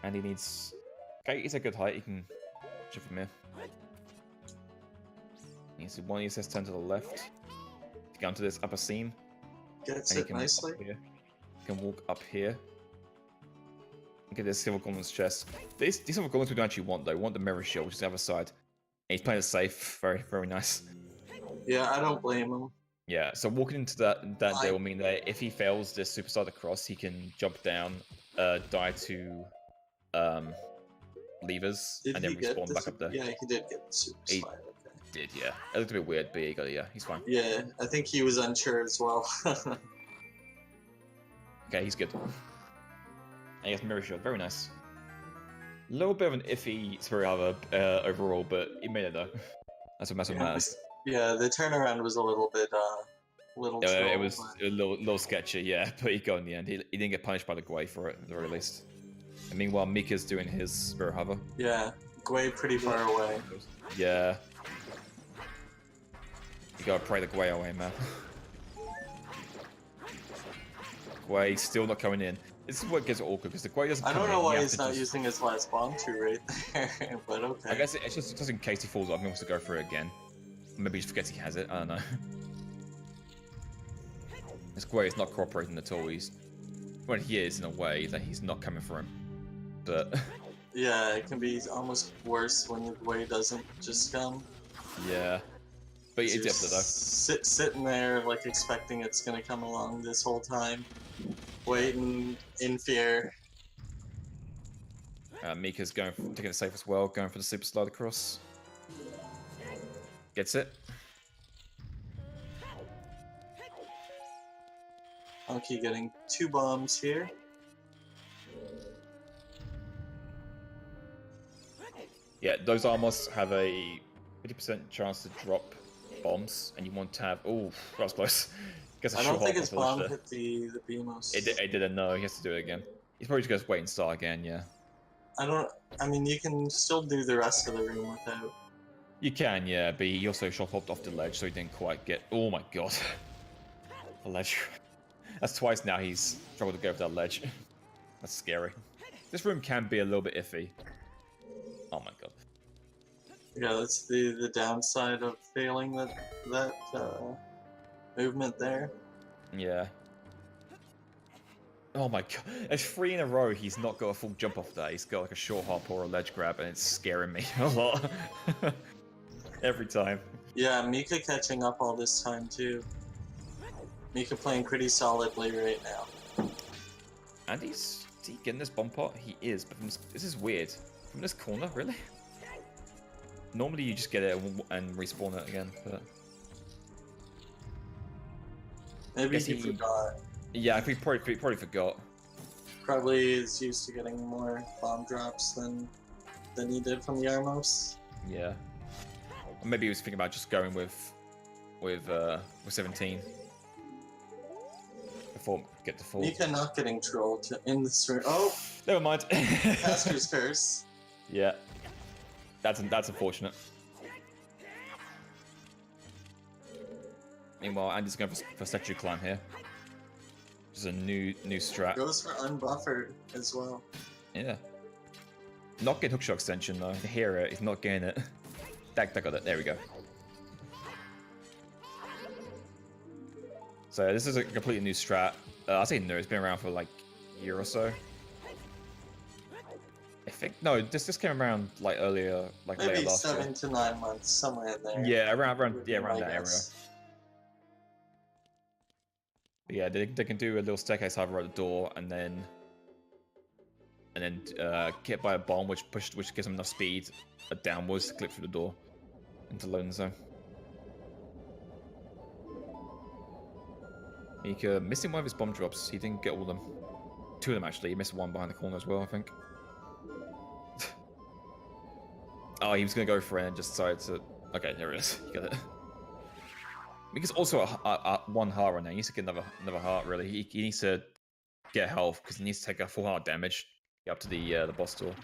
And he needs... Okay, he's a good height. He can shoot from here. He needs one ESS turn to the left to get onto this upper seam. Gets it nicely. He can walk up here. Get this Silver Gauntlet's chest. These Silver Gauntlets we don't actually want though. We want the mirror shield, which is the other side. And he's playing it safe. Very, very nice. Yeah, I don't blame him. Yeah, so walking into that day will mean that if he fails this superstar across, he can jump down, die to levers, and then respawn back up there. Yeah, he did get the super slide. Did, yeah. It looked a bit weird, but he got it, yeah, he's fine. Yeah, I think he was unsure as well. Okay, he's good. And he has Mirror Shield, very nice. A little bit of an iffy Spirit Hover overall, but he made it though. That's what matters. Yeah, the turnaround was a little bit, troll, It was but... a little sketchy, yeah, but he got in the end. He didn't get punished by the Gwei for it, at the very least. And meanwhile, Mika's doing his Spirit Hover. Yeah, Gwei pretty far away. Yeah. You gotta pray the Gwei away, man. Gwei still not coming in. This is what gets awkward because the Gwei doesn't. I don't know why he's not using his last bomb tree right there, but okay. I guess it's just in case he falls off and wants to go for it again. Maybe he just forgets he has it. I don't know. This Gwei is not cooperating at all. When he is in a way that he's not coming for him, but yeah, it can be almost worse when the Gwei doesn't just come. Yeah, but it's up there though. Sitting there like expecting it's gonna come along this whole time. Waiting in fear. Mika's taking it safe as well, going for the super slide across. Gets it. Honky getting 2 bombs here. Yeah, those armors have a 50% chance to drop bombs, and you want to have. Oh, that was close. I don't think his bomb hit the BMOS. It didn't know. He has to do it again. He's probably just going to wait and start again, yeah. I mean, you can still do the rest of the room without. You can, yeah, but he also shot hopped off the ledge, so he didn't quite get. Oh my god. The ledge. That's twice now he's struggled to go over that ledge. That's scary. This room can be a little bit iffy. Oh my god. Yeah, that's the downside of failing that movement there. Yeah. Oh my god. It's 3 in a row he's not got a full jump off that. He's got like a short hop or a ledge grab, and it's scaring me a lot. Every time. Yeah, Mika catching up all this time too. Mika playing pretty solidly right now. And is he getting this bomb pot? He is, but this is weird. From this corner, really? Normally you just get it and respawn it again, but... Maybe he forgot. Yeah, I think he probably forgot. Probably is used to getting more bomb drops than he did from the Armos. Yeah. Or maybe he was thinking about just going with 17. Before get the full. Mika not getting trolled in this room. Oh! Never mind. Caster's curse. Yeah. That's unfortunate. Meanwhile, Andy's going for statue climb here. Which is a new strat. Goes for unbuffered as well. Yeah. Not getting hookshot extension though. The hero is not getting it. That got it. There we go. So this is a completely new strat. I say no, it's been around for like a year or so. I think no, this came around like earlier, like maybe later last 7 to 9 months, somewhere in there. Yeah, around that area. But yeah, they can do a little staircase hover at the door, and then get by a bomb, which gives them enough speed downwards to clip through the door into loading zone. Mika missing one of his bomb drops. He didn't get all of them. 2 of them actually. He missed one behind the corner as well, I think. Oh, he was gonna go for it and just decided to. Okay, there it is. You got it. Mika's also at 1 heart right now. He needs to get another heart. Really, he needs to get health because he needs to take a full heart damage. Get up to the boss door.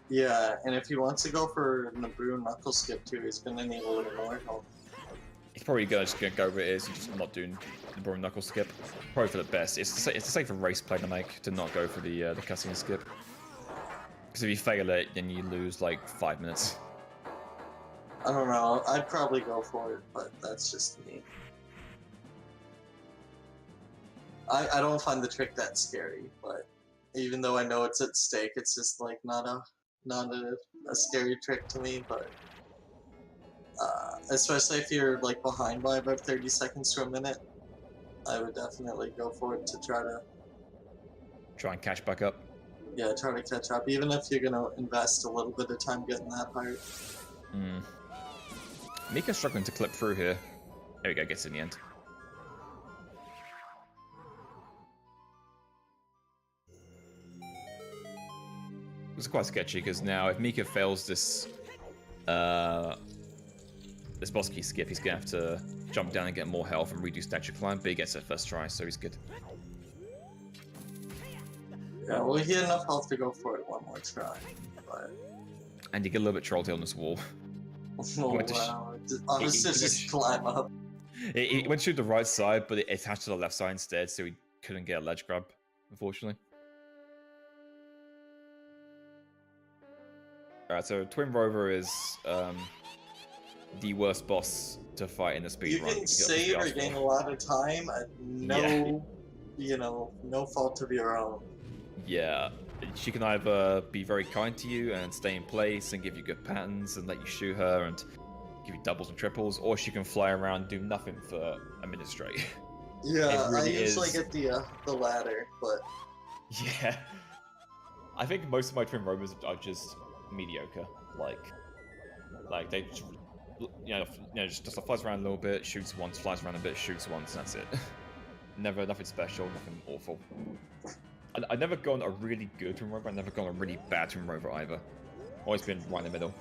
Yeah, and if he wants to go for Naboo Knuckle Skip too, he's gonna need a little more help. He's probably just gonna go where it is and just not doing the Naboo Knuckle Skip. Probably for the best. It's a safer race play to make to not go for the cutscene skip. Because if you fail it, then you lose like 5 minutes. I don't know. I'd probably go for it, but that's just me. I don't find the trick that scary, but even though I know it's at stake, it's just like not a scary trick to me. But especially if you're like behind by about 30 seconds to a minute, I would definitely go for it to try and catch back up. Yeah, try to catch up, even if you're gonna invest a little bit of time getting that part. Mika's struggling to clip through here. There we go, gets in the end. It's quite sketchy because now if Mika fails this this boss key skip, he's gonna have to jump down and get more health and redo statue climb, but he gets it first try, so he's good. Yeah, well, he had enough health to go for it one more try, but... And you get a little bit trolled here on this wall. Oh, wow. Honestly, just climb up. He went to the right side, but it attached to the left side instead, so he couldn't get a ledge grab, unfortunately. Alright, so Twin Rover is the worst boss to fight in the speed run. You can save or gain a lot of time at no, no fault of your own. Yeah, she can either be very kind to you and stay in place and give you good patterns and let you shoot her and give you doubles and triples, or she can fly around and do nothing for a minute straight. Yeah, really I usually get the latter, but... Yeah. I think most of my Twin Rovers are just mediocre. Like they just flies around a little bit, shoots once, flies around a bit, shoots once, and that's it. Nothing special, nothing awful. I've never gone a really good Twin Rover, I've never gone a really bad Twin Rover either. Always been right in the middle.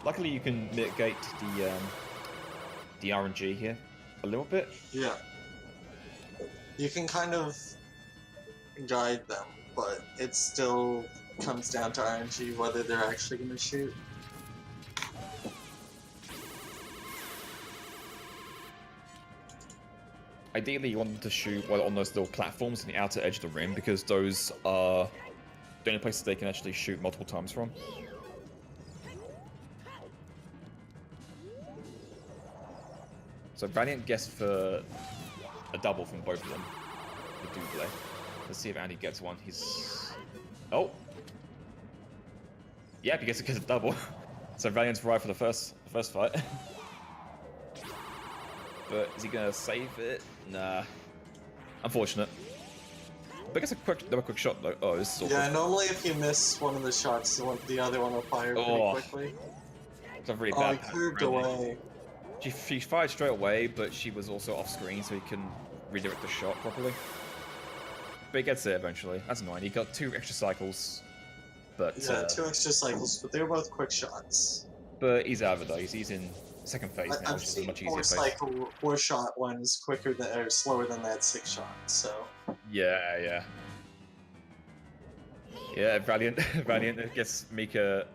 Luckily, you can mitigate the RNG here a little bit. Yeah. You can kind of guide them, but it still comes down to RNG whether they're actually going to shoot. Ideally, you want them to shoot on those little platforms on the outer edge of the rim, because those are the only places they can actually shoot multiple times from. So Valiant guessed for a double from both of them. The Double. Let's see if Andy gets one. He's... Oh! Yep, he gets a double. So Valiant's right for the first fight. But is he gonna save it? Nah. Unfortunate. But I guess another quick shot though. Oh, this is awful. Yeah, normally if you miss one of the shots, the other one will fire pretty quickly. It's a really bad he curved away. She fired straight away, but she was also off screen, so he couldn't redirect the shot properly. But he gets it eventually. That's annoying. He got 2 extra cycles. But yeah, 2 extra cycles, but they were both quick shots. But he's out of it though. He's in second phase now, which is a much easier phase. 4-shot ones quicker than or slower than that 6-shot. So. Yeah. Yeah, Valiant gets Mika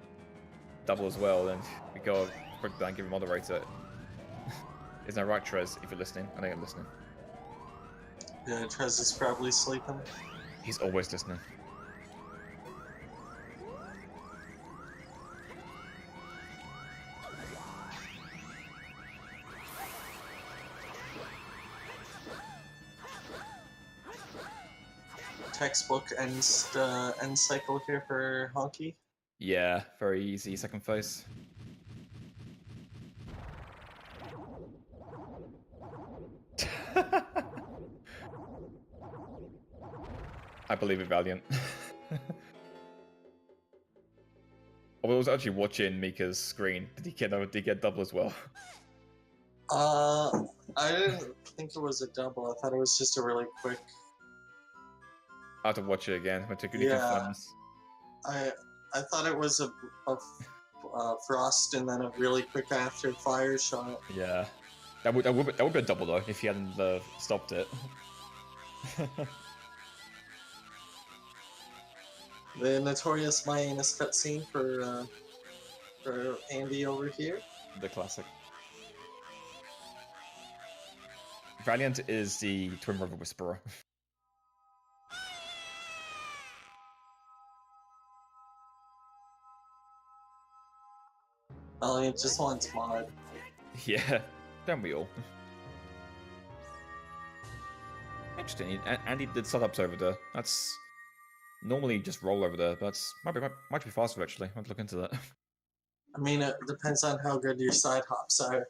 double as well, and we go quick down, give him moderator. Isn't that right, Trez? If you're listening, I know you're listening. Yeah, Trez is probably sleeping. He's always listening. Textbook end cycle here for Honky. Yeah, very easy second phase. I believe it, Valiant. I was actually watching Mika's screen. Did he get double as well? I didn't think it was a double. I thought it was just a really quick. I have to watch it again. Yeah. I thought it was a frost and then a really quick after fire shot. Yeah, that would be a double though if he hadn't stopped it. The notorious Mayanus cutscene for Andy over here. The classic. Valiant is the Twin River Whisperer. Valiant just wants mod. Yeah, don't we all? Interesting. Andy did setups over there. That's normally just roll over there, but might be faster actually. I'll look into that. I mean, it depends on how good your side hops are.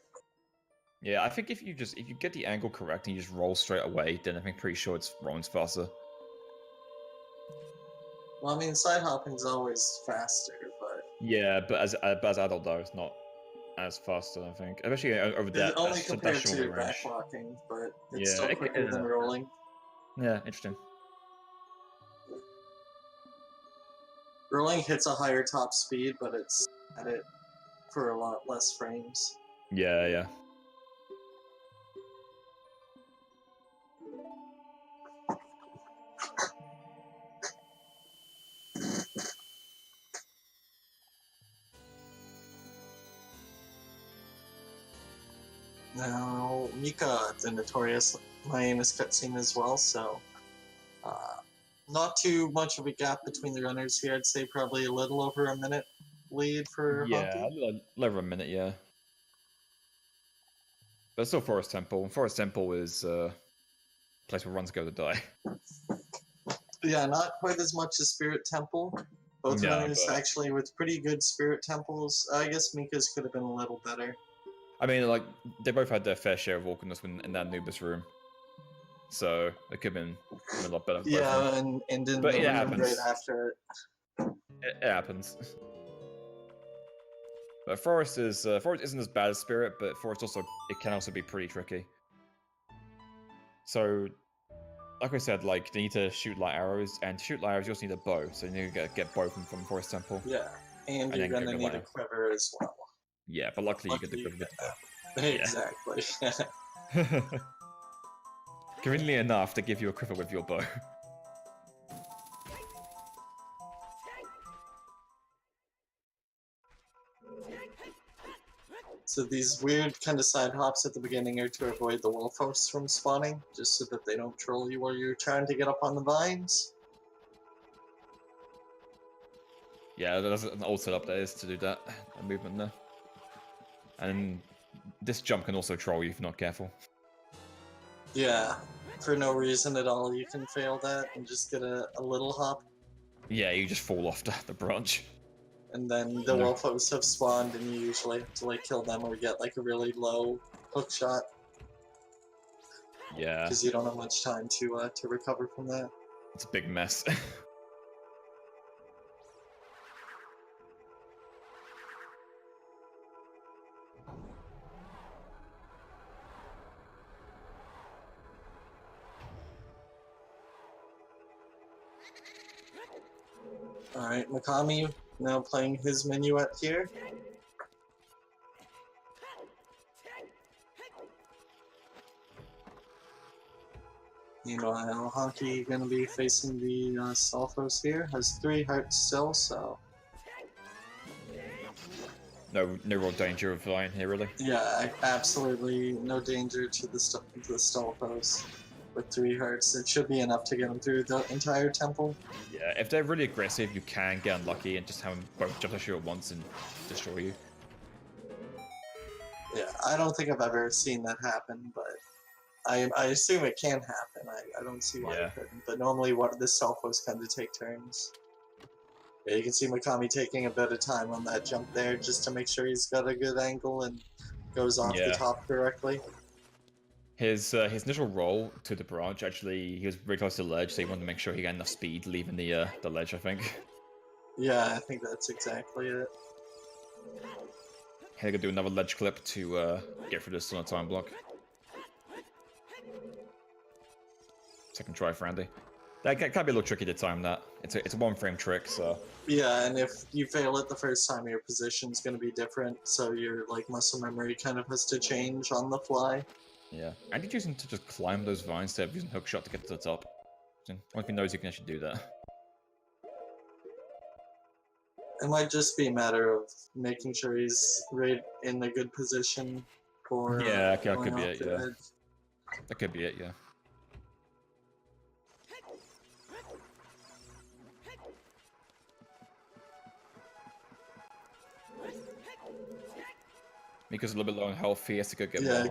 Yeah, I think if you get the angle correct and you just roll straight away, then I'm pretty sure it's rolling's faster. Well, I mean, side hopping's always faster, but Yeah, but as adult though, it's not as fast, I don't think. Especially over It's that only that compared shoulder to range. backlocking, but it's Yeah, still quicker than rolling. Yeah, interesting. Rolling hits a higher top speed, but it's at it for a lot less frames. Yeah, yeah. Now, Mika, the notorious My Aim is cutscene as well, so not too much of a gap between the runners here. I'd say probably a little over a minute lead for Yeah, Honky. over a minute, yeah. But still Forest Temple. Forest Temple is a place where runs go to die. Yeah, not quite as much as Spirit Temple. Both No, runners but actually with pretty good Spirit Temples. I guess Mika's could have been a little better. I mean, like, they both had their fair share of awkwardness in that Anubis room. So it could have been a lot better for both of them. Yeah, and in But the it room happens. right after it. It happens. But Forest isn't as bad as Spirit, but Forest it can also be pretty tricky. So, like I said, like they need to shoot light arrows, and to shoot light arrows you also need a bow. So you need to get bow from Forest Temple. Yeah, and you're gonna need a quiver as well. Yeah, but luckily you get the quiver with the bow. Exactly. Conveniently enough, they give you a quiver with your bow. So these weird kind of side hops at the beginning are to avoid the wolf hosts from spawning, just so that they don't troll you while you're trying to get up on the vines. Yeah, there's an old setup that is to do that movement there. And this jump can also troll you if you're not careful. Yeah, for no reason at all, you can fail that and just get a little hop. Yeah, you just fall off the branch. And then the wolf hosts have spawned, and you usually have to like kill them or get like a really low hook shot. Yeah. Because you don't have much time to recover from that. It's a big mess. Alright, Mikami now playing his minuet here. Meanwhile, Honky gonna be facing the Stalfos here. Has 3 hearts still, so... No real danger of dying here, really. Yeah, absolutely no danger to the Stalfos. With 3 hearts, it should be enough to get him through the entire temple. Yeah, if they're really aggressive, you can get unlucky and just have them both jump at you at once and destroy you. Yeah, I don't think I've ever seen that happen, but I assume it can happen. I don't see why it couldn't. But normally, the Stalfos kind of take turns. Yeah, you can see Mikami taking a bit of time on that jump there just to make sure he's got a good angle and goes off the top correctly. His initial roll to the branch, actually, he was very close to the ledge, so he wanted to make sure he got enough speed leaving the ledge, I think. Yeah, I think that's exactly it. He's gonna do another ledge clip to get through this on a time block. Second try for Andy. That can be a little tricky to time that. It's a 1-frame trick, so... Yeah, and if you fail it the first time, your position's going to be different, so your like muscle memory kind of has to change on the fly. Yeah, Andy's choosing to just climb those vines instead of using hookshot to get to the top. Only he knows you can actually do that. It might just be a matter of making sure he's right in a good position for... Yeah, that could be it, yeah. That could be it, yeah. Mika's a little bit low on health, he has to go get more. Yeah,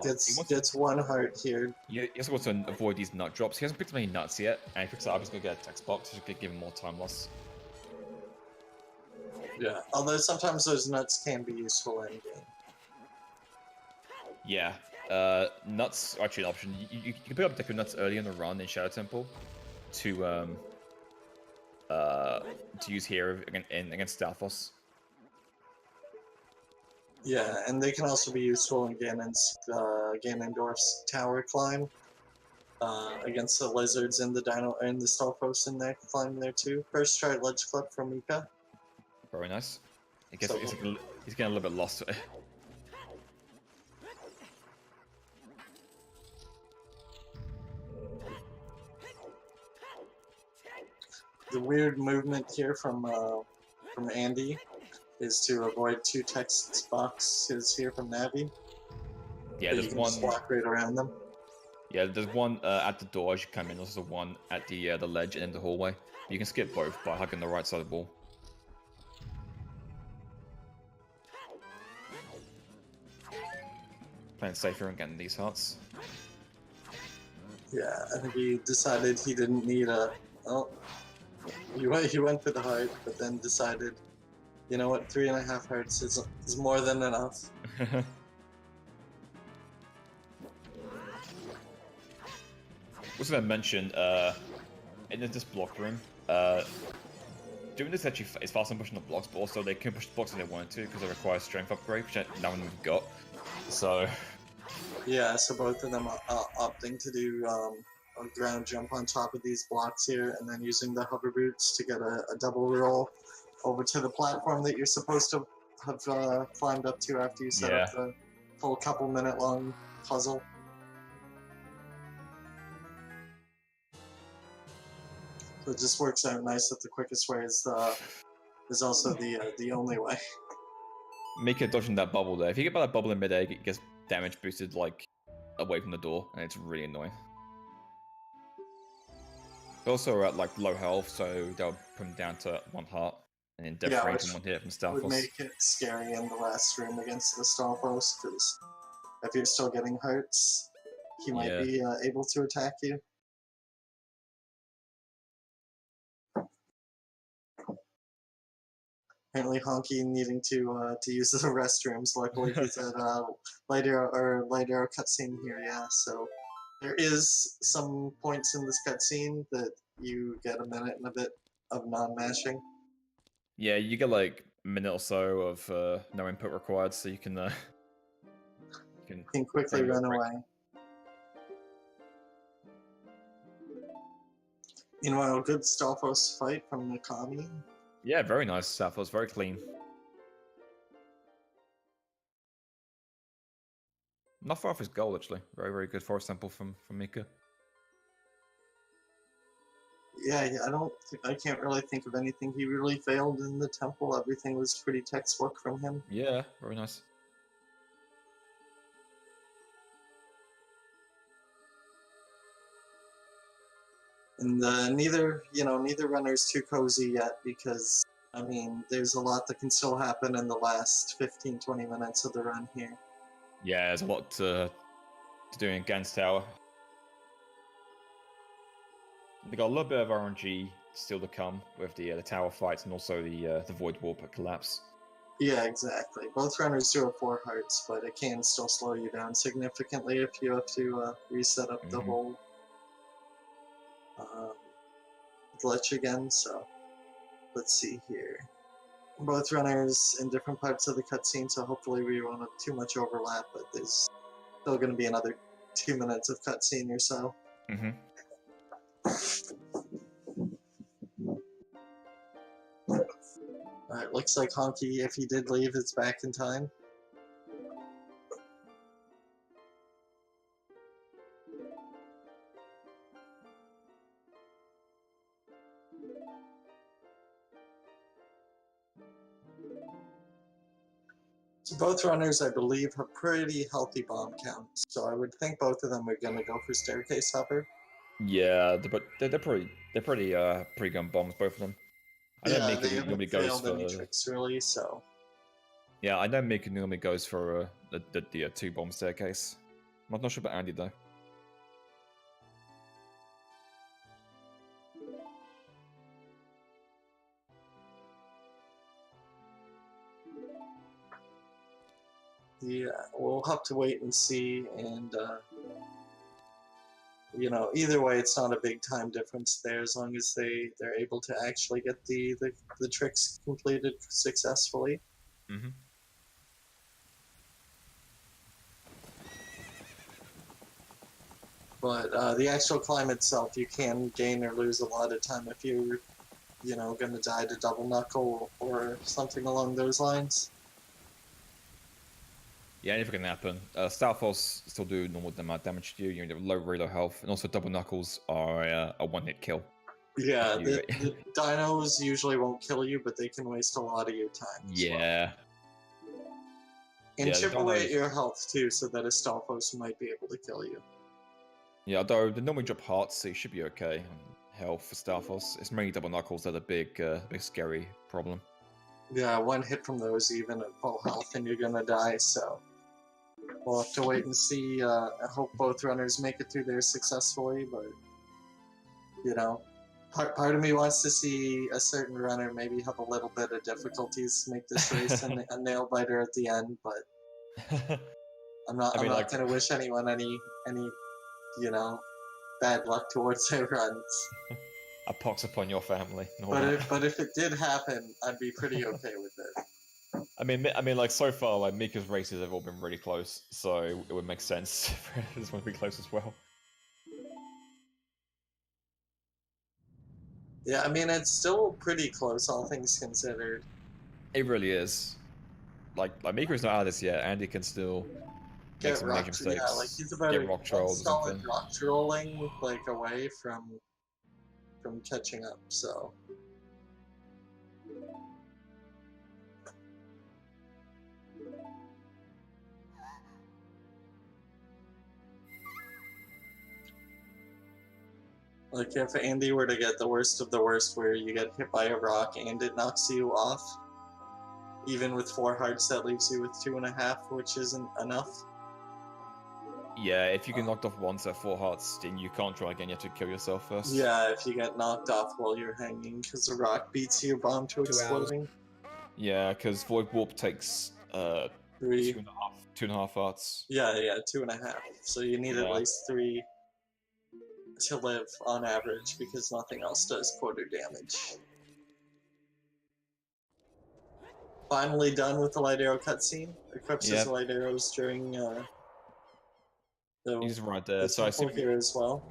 gets 1 heart here. He has to also avoid these nut drops. He hasn't picked up any nuts yet, and if he picks it up, he's going to get a text box, which could give him more time loss. Yeah, although sometimes those nuts can be useful in game. Yeah, nuts are actually an option. You can pick up Deku nuts early in the run in Shadow Temple to use here against Stalfos. Yeah, and they can also be useful in Ganondorf's tower climb against the lizards and the dino and the Stalfos in that climb there too. First try ledge clip from Mika. Very nice. I guess So he's getting a little bit lost. the weird movement here from Andy is to avoid 2 text boxes here from Navi. Yeah, But there's you can one. just walk right around them. Yeah, there's one at the door as you come in. There's also one at the ledge and in the hallway. You can skip both by hugging the right side of the wall. Playing safer and getting these hearts. Yeah, I think he decided he didn't need a. Oh, he went for the heart, but then decided, you know what, 3.5 hearts is more than enough. Was going to mention, in this block room, doing this actually is fast on pushing the blocks, but also they can push the blocks if they want to because they require strength upgrade, which now we've got. So. Yeah, so both of them are opting to do a ground jump on top of these blocks here, and then using the hover boots to get a double roll over to the platform that you're supposed to have climbed up to after you set up the full couple-minute long puzzle. So it just works out nice that the quickest way is also the only way. Mika dodging that bubble there. If you get by that bubble in mid-air, it gets damage boosted like away from the door, and it's really annoying. They also are at like low health, so they'll put them down to 1 heart, and then death range and 1 hit from Stalfos. Would make it scary in the last room against the Stalfos, because if you're still getting hearts, he might be able to attack you. Apparently, Honky needing to use the restrooms. Luckily, he's at light arrow cutscene here. Yeah, so there is some points in this cutscene that you get a minute and a bit of non-mashing. Yeah, you get like a minute or so of no input required, so you can quickly run away. Meanwhile, a good Stalfos fight from Mikami. Yeah, very nice. Stalfos, very clean. Not far off his goal, actually. Very, very good forest temple from Mika. Yeah, I can't really think of anything he really failed in the temple. Everything was pretty textbook from him. Yeah, very nice. And neither runner's too cozy yet, because I mean, there's a lot that can still happen in the last 15-20 minutes of the run here. Yeah, there's a lot to do in Gans Tower. They got a little bit of RNG still to come with the tower fights and also the Void Warp collapse. Yeah, exactly. Both runners do have 4 hearts, but it can still slow you down significantly if you have to reset up the whole glitch again. So let's see here. Both runners in different parts of the cutscene, so hopefully we won't have too much overlap, but there's still going to be another 2 minutes of cutscene or so. Alright, looks like Honky, if he did leave, is back in time. So both runners, I believe, have pretty healthy bomb counts. So I would think both of them are going to go for staircase hover. Yeah, they're pretty gun bombs, both of them. I know Mika normally goes for any tricks really, so. Yeah, I know Mika normally goes for the 2-bomb staircase. I'm not sure about Andy though. Yeah, we'll have to wait and see, and either way, it's not a big time difference there as long as they're able to actually get the tricks completed successfully. But the actual climb itself, you can gain or lose a lot of time if you're, you know, gonna die to double knuckle or something along those lines. Yeah, anything can happen. Starfalls still do normal amount of damage to you. You have low reload health, and also double knuckles are a one-hit kill. Yeah, the dinos usually won't kill you, but they can waste a lot of your time. Yeah. And yeah, chip away at your health too, so that a Stalfos might be able to kill you. Yeah, although they normally drop hearts, so you should be okay on health for Starfalls. It's mainly double knuckles that are the big scary problem. Yeah, one hit from those even at full health and you're gonna die, so we'll have to wait and see. I hope both runners make it through there successfully, but you know, part of me wants to see a certain runner maybe have a little bit of difficulties to make this race and a nail biter at the end, but I'm not gonna wish anyone any you know, bad luck towards their runs. A pox upon your family. But if it did happen, I'd be pretty okay with it. I mean, like so far, like Mika's races have all been really close, so it would make sense for this one to be close as well. Yeah, I mean it's still pretty close, all things considered. It really is. Like Mika's not out of this yet. Andy can still make some major mistakes. Yeah, like he's about get rock trolled or something. Rock trolling like away from catching up. So. Like if Andy were to get the worst of the worst where you get hit by a rock and it knocks you off, even with 4 hearts that leaves you with 2.5, which isn't enough. Yeah, if you get knocked off once at 4 hearts, then you can't try again, you have to kill yourself first. Yeah, if you get knocked off while you're hanging because the rock beats your bomb to exploding. Yeah, because Void Warp takes 2.5 hearts. Yeah, 2.5. So you need at least 3 to live on average because nothing else does quarter damage. Finally done with the light arrow cutscene. Equips his light arrows during he's right there. So I assume here as well.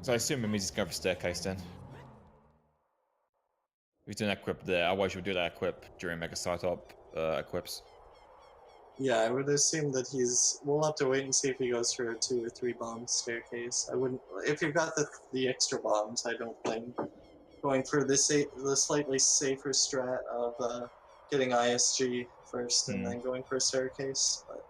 So I assume it means he's going for staircase then. He's doing that equip there. Otherwise, you'll do that equip during Mega Cytop equips. Yeah, I would assume that we'll have to wait and see if he goes for a 2 or 3 bomb staircase. I wouldn't. If you've got the extra bombs, I don't think going for the slightly safer strat of getting ISG first and then going for a staircase. But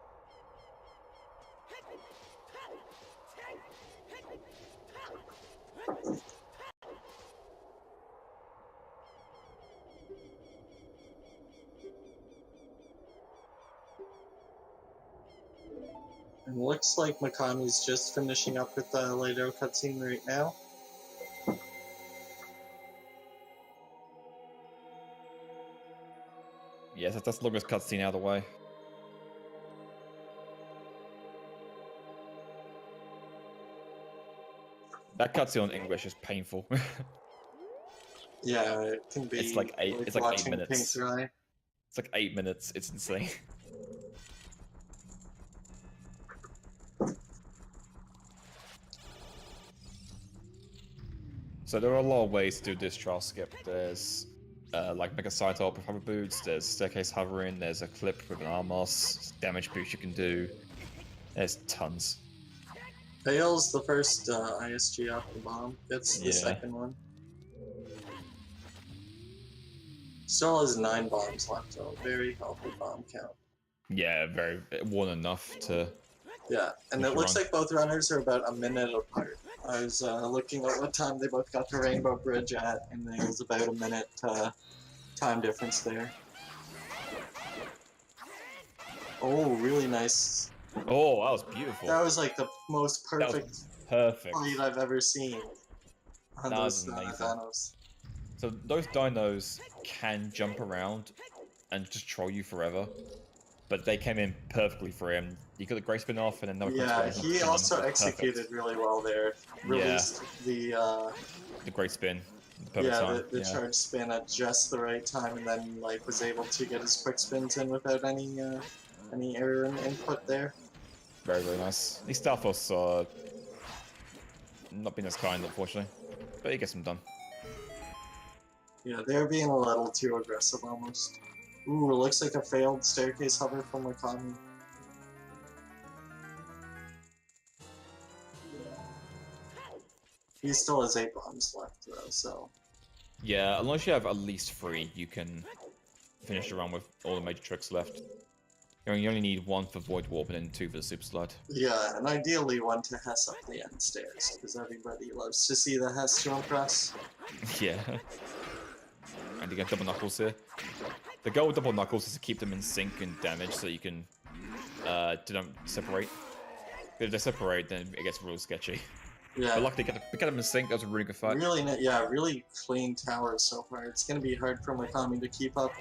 it looks like Mikami's just finishing up with the light arrow cutscene right now. Yes, that's the longest cutscene out of the way. That cutscene on English is painful. Yeah, it can be. It's like 8. It's like 8 minutes. Paint dry. It's like 8 minutes. It's insane. So there are a lot of ways to do this trial skip. There's like Mega Cytop with hover boots, there's staircase hovering, there's a clip with an arm moss, damage boost you can do. There's tons. Fails the first ISG off the bomb, gets the second one. Still has 9 bombs left, though. Very healthy bomb count. Yeah, one enough to. Yeah, and it looks like both runners are about a minute apart. I was looking at what time they both got to Rainbow Bridge at, and there was about a minute time difference there. Oh, really nice. Oh, that was beautiful. That was like the most perfect fight I've ever seen on those dinos. So those dinos can jump around and just troll you forever, but they came in perfectly for him. You got the great spin off, and then no. Yeah, he also executed really well there. Released the great spin. The charge spin at just the right time, and then like was able to get his quick spins in without any error in input there. Very nice. These Starfalls are not being as kind, unfortunately. But he gets them done. Yeah, they're being a little too aggressive almost. Ooh, looks like a failed staircase hover from Mikami. He still has 8 bombs left though, so... Yeah, unless you have at least 3, you can finish the run with all the major tricks left. You only need 1 for Void Warp and then 2 for the Super Slide. Yeah, and ideally 1 to Hess up the end stairs, because everybody loves to see the Hess to impress. Yeah. And you get double knuckles here. The goal with double knuckles is to keep them in sync and damage so you can do them separate. If they separate, then it gets real sketchy. Yeah. But luckily, get them in sync. That was a really good fight. Really, yeah, really clean tower so far. It's going to be hard for Mikami to keep up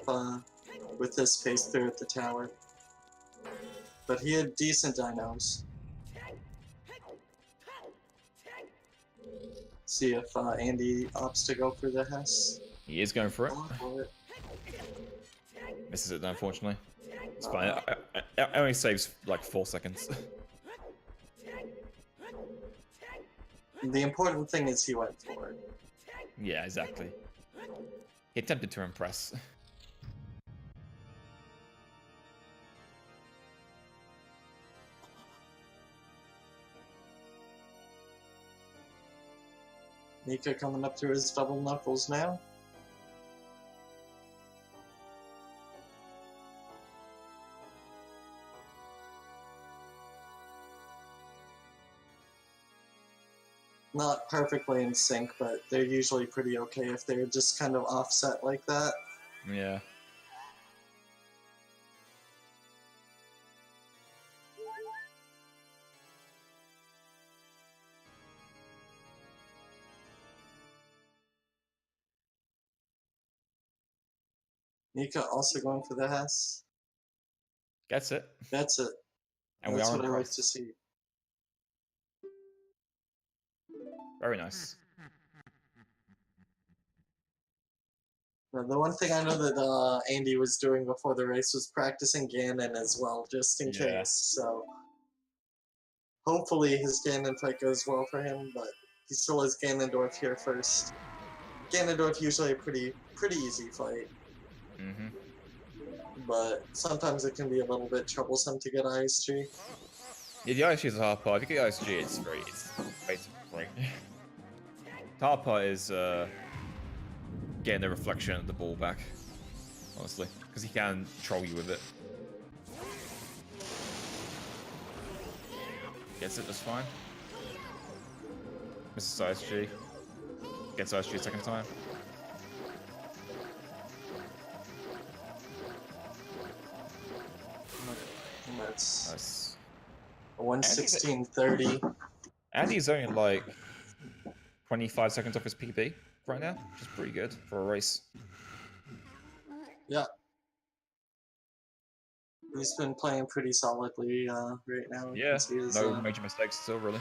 with this pace through at the tower. But he had decent dinos. See if Andy opts to go for the Hess. He is going for it. Misses it, unfortunately. It's fine. It only saves like 4 seconds. The important thing is he went for it. Yeah, exactly. He attempted to impress. Mika coming up through his double knuckles now. Not perfectly in sync, but they're usually pretty okay if they're just kind of offset like that. Yeah. Mika also going for the Hess. Gets it. That's it. And That's we are what I like impressed. to see. Very nice. Now, the one thing I know that Andy was doing before the race was practicing Ganon as well, just in case. So hopefully his Ganon fight goes well for him, but he still has Ganondorf here first. Ganondorf usually a pretty easy fight. Mm-hmm. But sometimes it can be a little bit troublesome to get ISG. Yeah, the ISG is a hard part. If you get ISG, it's basically great. The hard part is getting the reflection of the ball back, honestly, because he can troll you with it. Gets it just fine. Misses ISG. Gets ISG a second time. And that's Nice. a 1:16:30. Andy's only like 25 seconds off his PB right now, which is pretty good for a race. Yeah. He's been playing pretty solidly right now. Yeah, his, no major mistakes still, really.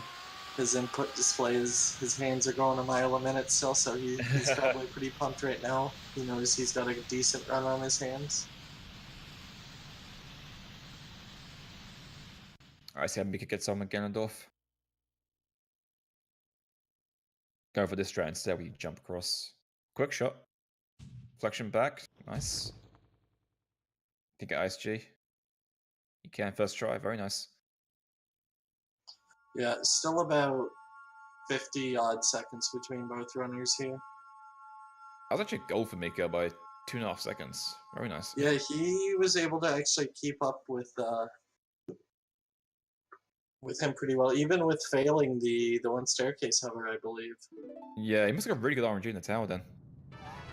His input displays, his hands are going a mile a minute still, so he's probably pretty pumped right now. He knows he's got a decent run on his hands. Alright, see how Mika gets on with Ganondorf. Go for this strat instead where you jump across. Quick shot. Flexion back. Nice. You get ISG. You can first try. Very nice. Yeah, still about 50-odd seconds between both runners here. I was actually goal for Mika by 2.5 seconds. Very nice. Yeah, he was able to actually keep up with him pretty well, even with failing the one staircase hover, I believe. Yeah, he must have got really good RNG in the tower then.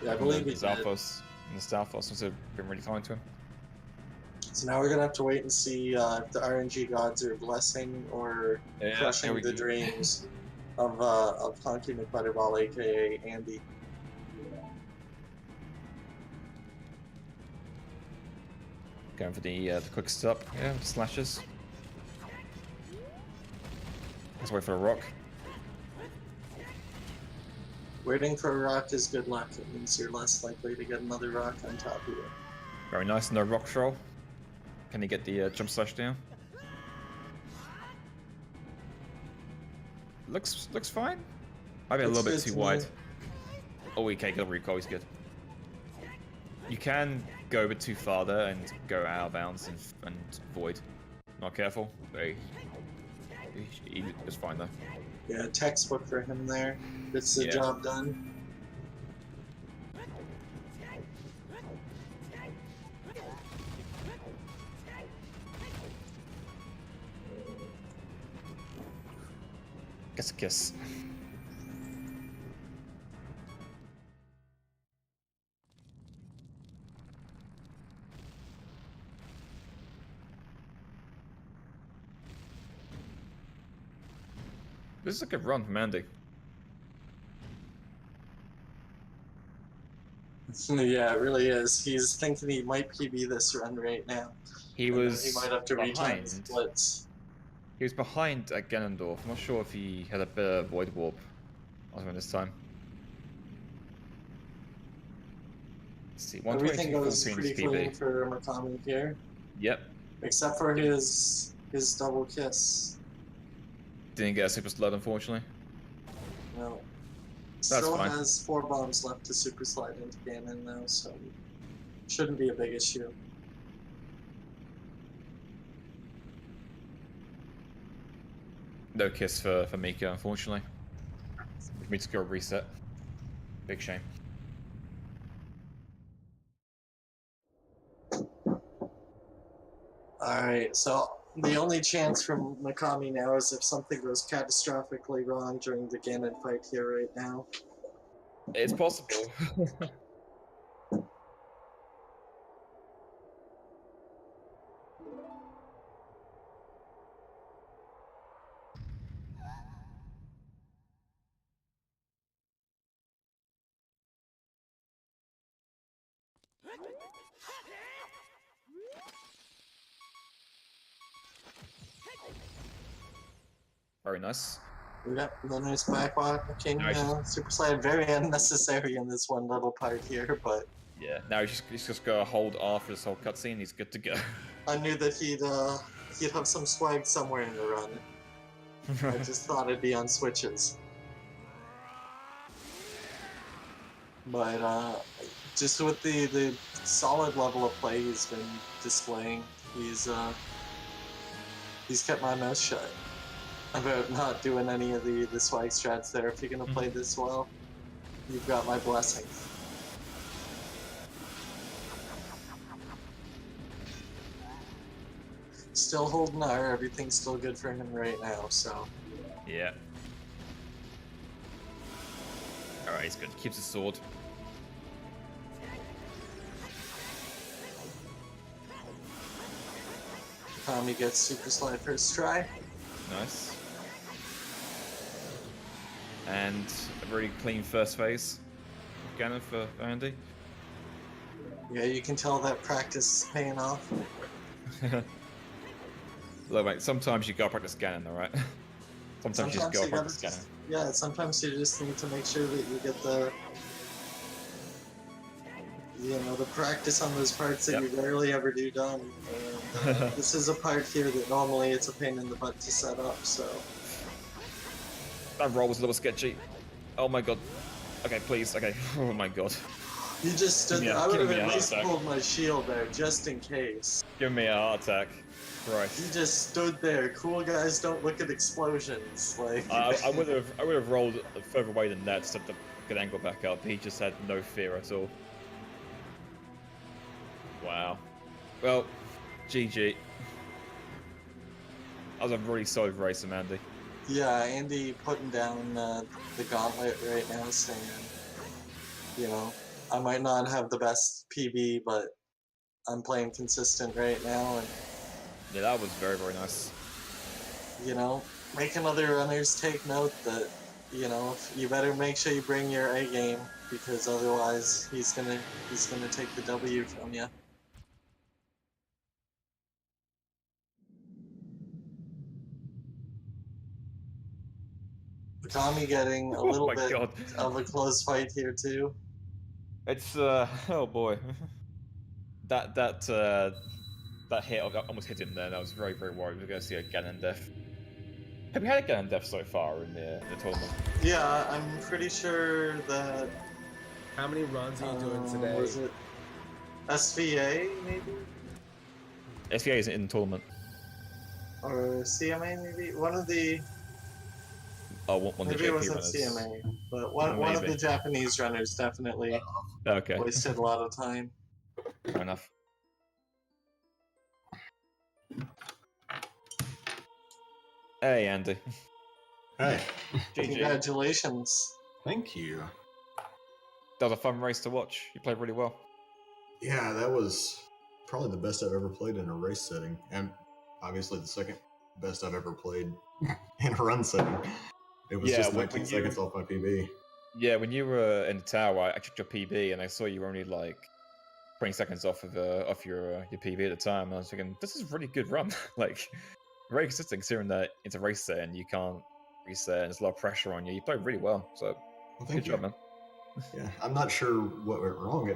Yeah, I believe he did. Zalfos and the Stalfos must have been really kind to him. So now we're gonna have to wait and see if the RNG gods are blessing or crushing the dreams of HonkyMcButterball, aka Andy. Going for the quick stop, yeah, with slashes. Let's wait for a rock. Waiting for a rock is good luck. It means you're less likely to get another rock on top of you. Very nice, no rock throw. Can he get the jump slash down? looks fine. Might be a Looks little bit good too to wide. me. Oh, okay, good recoil is good. You can go a bit too far there and go out of bounds and void. Not careful. He was fine though. Yeah, textbook for him there. Gets the job done. Kiss a kiss. This is a good run from Andy. Yeah, it really is. He's thinking he might PB this run right now. He was he might have to retime his behind. blitz. He was behind at Ganondorf. I'm not sure if he had a bit of Void Warp this time. Let's see, Everything 122 goes pretty clean PB. for Mikami here. Yep. Except for his double kiss. Didn't get a super slide, unfortunately. No. That's Still fine. has 4 bombs left to super slide into Ganon though, so shouldn't be a big issue. No kiss for Mika, unfortunately. Which means to go reset. Big shame. Alright, so the only chance from Mikami now is if something goes catastrophically wrong during the Ganon fight here right now. It's possible. Very nice. Yep, the nice backwalking super slide. Very unnecessary in this one little part here, but yeah. Now he's just gonna hold R for this whole cutscene. He's good to go. I knew that he'd have some swag somewhere in the run. I just thought it'd be on switches. But just with the solid level of play he's been displaying, he's kept my mouth shut about not doing any of the swag strats there. If you're gonna play this well, you've got my blessing. Still holding R, everything's still good for him right now, so. Yeah. Alright, he's good. Keeps his sword. Tommy gets super slide first try. Nice. And a very clean first phase. Ganon for Andy. Yeah, you can tell that practice is paying off. Look, mate, sometimes you gotta practice Ganon, though, right? Sometimes you just gotta practice Ganon. Yeah, sometimes you just need to make sure that you get the practice on those parts that you rarely ever do done. And this is a part here that normally it's a pain in the butt to set up, so. That roll was a little sketchy. Oh my god. Okay, please. Okay. Oh my god. You just stood there. I would have at least pulled my shield there, just in case. Give me a heart attack. Christ. You just stood there. Cool guys don't look at explosions. Like I would have rolled further away than that to set the good angle back up. He just had no fear at all. Wow. Well, GG. That was a really solid race from Andy. Yeah, Andy putting down the gauntlet right now, saying, I might not have the best PB, but I'm playing consistent right now, and yeah, that was very, very nice. Making other runners take note that, you better make sure you bring your A game, because otherwise he's gonna take the W from you. Mikami getting a little bit of a close fight here too. It's oh boy, that hit almost hit him there. I was very, very worried we were going to see a Ganon death. Have we had a Ganon death so far in the tournament? Yeah, I'm pretty sure that. How many runs are you doing today? Was it SVA maybe? SVA isn't in the tournament. Or CMA maybe? One of the. Oh, one of the Maybe JP it wasn't runners. CMA, but one of Maybe. the Japanese runners definitely Okay. wasted a lot of time. Fair enough. Hey, Andy. Hey, GG. Congratulations. thank you. That was a fun race to watch. You played really well. Yeah, that was probably the best I've ever played in a race setting, and obviously the second best I've ever played in a run setting. It was just 19 seconds off my PB. Yeah, when you were in the tower, I checked your PB and I saw you were only like 20 seconds off of your PB at the time. And I was thinking, this is a really good run. Like, very consistent considering that it's a race set and you can't reset and there's a lot of pressure on you. You played really well, so Well, thank good you. job, man. Yeah, I'm not sure what went wrong.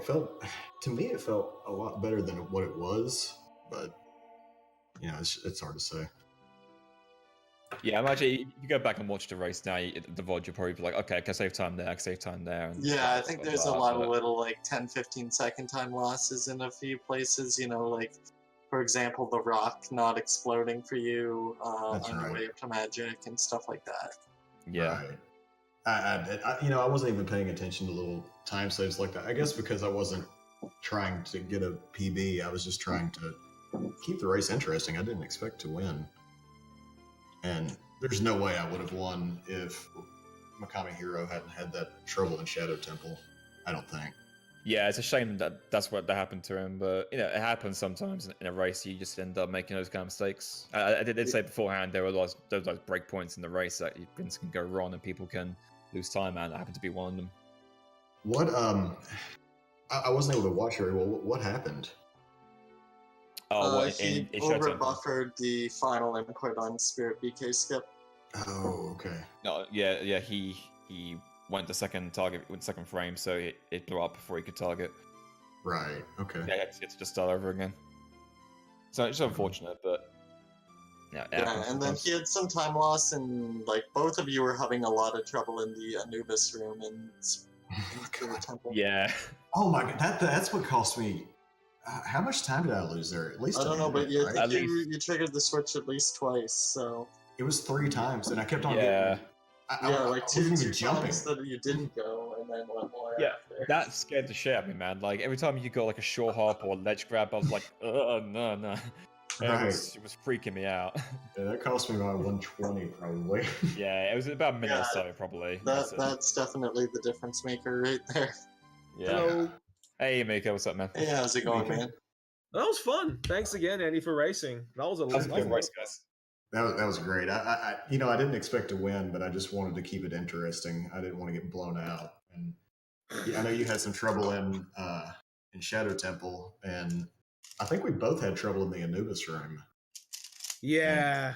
To me, it felt a lot better than what it was, but it's hard to say. Yeah, imagine if you go back and watch the race now, the VOD, you'll probably be like, okay, I can save time there, I can save time there. And Yeah, I think there's a lot of but- little like 10-15 second time losses in a few places, like for example the rock not exploding for you on your right. way up to magic and stuff like that. Yeah. Right. I wasn't even paying attention to little time saves like that. I guess because I wasn't trying to get a PB, I was just trying to keep the race interesting. I didn't expect to win. And there's no way I would have won if MikamiHero hadn't had that trouble in Shadow Temple. I don't think. Yeah, it's a shame that that's what happened to him, but it happens sometimes in a race. You just end up making those kind of mistakes. I did say beforehand there were those break points in the race that things can go wrong and people can lose time, and that happened to be one of them. What I wasn't able to watch very well. What happened? He over buffered the final input on Spirit BK skip. Oh, okay. No, yeah, he went the second target, went second frame, so it blew up before he could target. Right. Okay. Yeah, he had to just start over again. So it's unfortunate, but yeah. And then he had some time loss, and like both of you were having a lot of trouble in the Anubis room and the temple. Yeah. Oh my god, that's what cost me. How much time did I lose there? At least I don't know, but right? I think you triggered the switch at least twice. So it was 3 times, and I kept on. Yeah. Like two times that you didn't go, and then one more. Yeah, after. that scared the shit out of me, man. Like every time you got like a short hop or a ledge grab, I was like, no. It was freaking me out. Yeah, that cost me about 120 probably. Yeah, it was about a minute or so probably. That's definitely the difference maker right there. Yeah. Hello. Hey, Miko, what's up, man? Hey, how's it going, man? That was fun. Thanks again, Andy, for racing. That was a Good race, guys. That was great. I didn't expect to win, but I just wanted to keep it interesting. I didn't want to get blown out. And I know you had some trouble in Shadow Temple, and I think we both had trouble in the Anubis room. Yeah.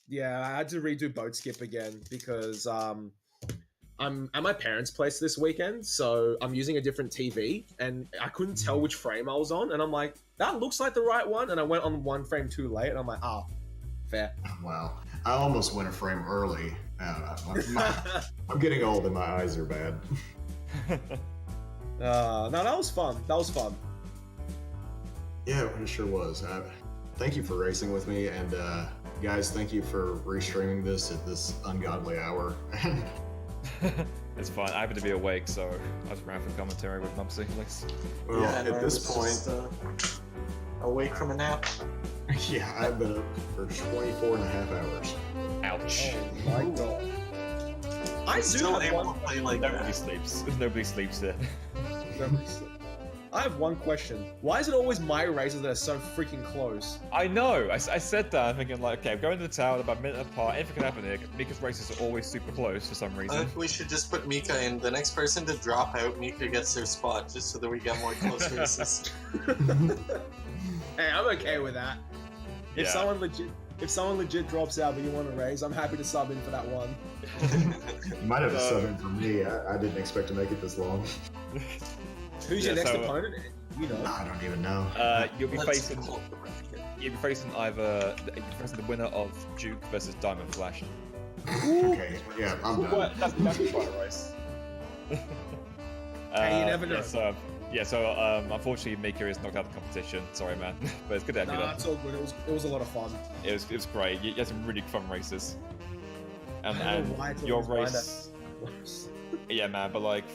Yeah, I had to redo boat skip again because I'm at my parents' place this weekend, so I'm using a different TV, and I couldn't tell which frame I was on, and I'm like, that looks like the right one, and I went on one frame too late, and I'm like, fair. Wow. I almost went a frame early. I'm getting old and my eyes are bad. No, that was fun. Yeah, it sure was. Thank you for racing with me, and guys, thank you for restreaming this at this ungodly hour. It's fine. I happen to be awake, so I was around for commentary with Mumsy. Well, yeah, at this point, just, awake from a nap. Yeah, I've been up for 24 and a half hours. Ouch. Oh my god. I do Still have able one. to play like Nobody that. sleeps. Nobody sleeps there. I have one question. Why is it always my races that are so freaking close? I know. I said that. I'm thinking like, okay, I'm going to the tower about a minute apart. Anything can happen here. Mika's races are always super close for some I reason. think we should just put Mika in. The next person to drop out, Mika gets their spot, just so that we get more close races. Hey, I'm okay with that. If someone legit drops out but you want to raise, I'm happy to sub in for that one. You might have to sub in for me. I didn't expect to make it this long. Who's your next so, opponent? You know. I don't even know. You'll be Let's facing call the bracket. either the winner of Duke versus Diamond Flash. Okay, yeah, I'm done. What? That's quite a race. Hey, you never know. So unfortunately, Mika is knocked out of the competition. Sorry, man, but it's good to have you Nah, there. it's all good. It was a lot of fun. It was great. You had some really fun races, I don't know why and it's your always race. worse. Yeah, man, but like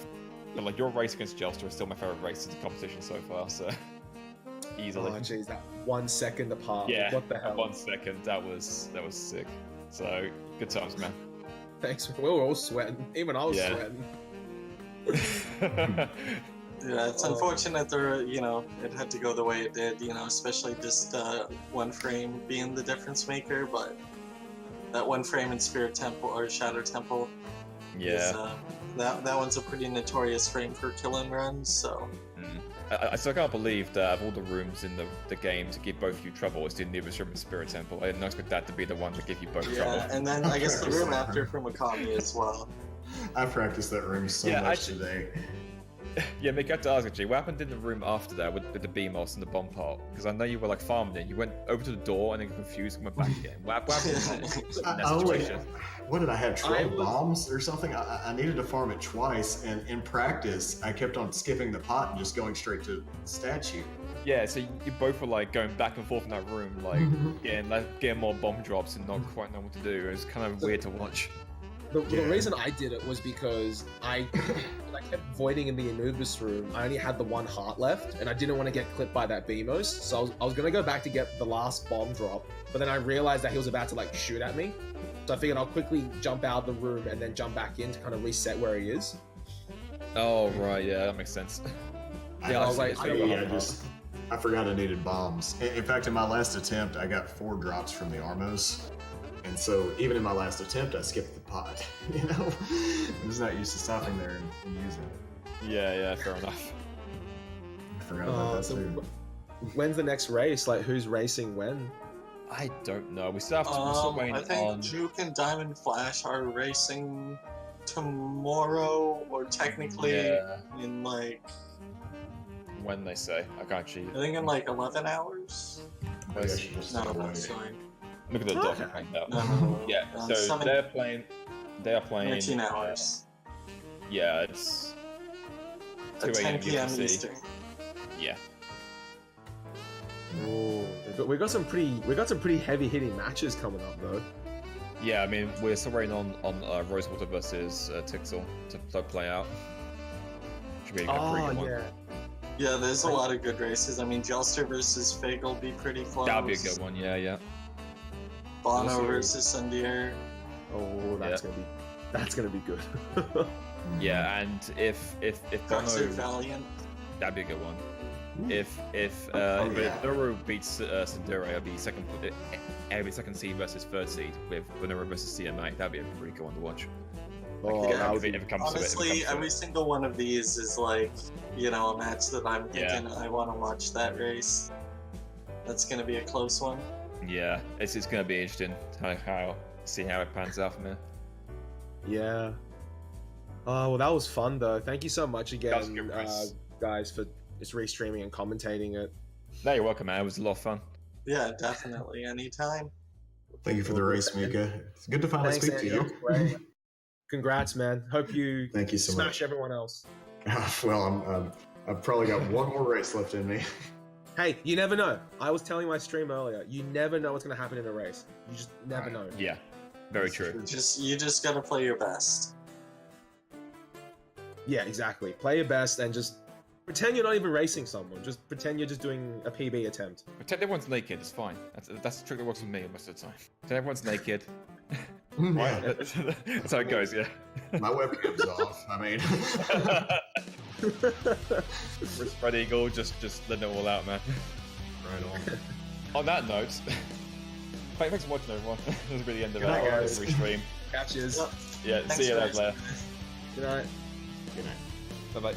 your race against Jelster is still my favorite race in the competition so far. So easily. Oh jeez, that 1 second apart. Yeah, What the hell? 1 second. That was sick. So good times, man. Thanks. We were all sweating. Even I was Yeah. sweating. Yeah, it's unfortunate it had to go the way it did, especially just one frame being the difference maker, but that one frame in Spirit Temple or Shadow Temple is, that one's a pretty notorious frame for killing runs, so... I still can't believe that of all the rooms in the game to give both of you trouble, it's the newest room in Spirit Temple. I didn't expect that to be the one to give you both trouble. Yeah, and then I guess the room after for Mikami as well. I practiced that room so much today. Yeah, Mick, I have to ask actually, what happened in the room after that with the BMOS and the bomb pot? Because I know you were like farming it. You went over to the door and then got confused and went back again. What happened in that situation? What did I have? 12 bombs or something? I needed to farm it twice, and in practice, I kept on skipping the pot and just going straight to statue. Yeah, so you both were like going back and forth in that room, like getting more bomb drops and not quite know what to do. It was kind of weird to watch. The reason I did it was because I kept voiding in the Anubis room. I only had the 1 heart left, and I didn't want to get clipped by that Beamos, so I was going to go back to get the last bomb drop, but then I realized that he was about to like shoot at me, so I figured I'll quickly jump out of the room and then jump back in to kind of reset where he is. Oh, right, yeah, that makes sense. Yeah, I was like, I forgot I needed bombs. In fact, in my last attempt, I got 4 drops from the Armos. And so, even in my last attempt, I skipped the pot. I'm just not used to stopping there and using it. Yeah, fair enough. I forgot about that too. When's the next race? Like, who's racing when? I don't know. We still have to. We're still waiting I think on. Juke and Diamond Flash are racing tomorrow, or technically in like. When they say, I can't cheat. I think in like 11 hours. Maybe I should just No, stay away. sorry. Look at the document right now. No. Yeah, so they are playing. 13 hours. Yeah, it's 2 At 10 a.m. p.m. UTC. Eastern. Yeah. Oh, we got some pretty heavy hitting matches coming up though. Yeah, I mean we're still waiting on Rosewater versus Tixel to play out. Should be a pretty good one. Yeah, there's a lot of good races. I mean, Jelster versus Fig will be pretty close. That'll be a good one. Yeah. Bono versus Sundier. Oh, that's gonna be good. Yeah, and if Bono, Toxic Valiant. that'd be a good one. If Nuru beats Sindure, it'll be second seed versus third seed with Nuru versus CMA. That'd be a pretty good one to watch. If it comes honestly, to it, every single one of these is like, a match that I'm thinking I want to watch that race. That's gonna be a close one. Yeah, it's gonna be interesting see how it pans out from here. Yeah. Oh, well, that was fun though. Thank you so much again, guys, for just restreaming and commentating it. No, you're welcome, man. It was a lot of fun. Yeah, definitely. Anytime. Thank you for the race, Mika. It's good to finally speak to you. Congrats, man. Hope you Thank you so smash much. everyone else. Well, I've probably got one more race left in me. Hey, you never know. I was telling my stream earlier, you never know what's going to happen in a race. You just never know. Yeah, very true. You just gotta play your best. Yeah, exactly. Play your best and just pretend you're not even racing someone. Just pretend you're just doing a PB attempt. Pretend everyone's naked. It's fine. That's the trick that works with me most of the time. Pretend everyone's naked. Yeah. That's how it goes. Yeah. My webcam's off. I mean, Spread eagle, just letting it all out, man. right on. On that note, thanks for watching, everyone. This will be the end of Good night, our guys. restream. Catches. Yeah, Thanks, see you guys. later. Good night. Good night. Bye bye.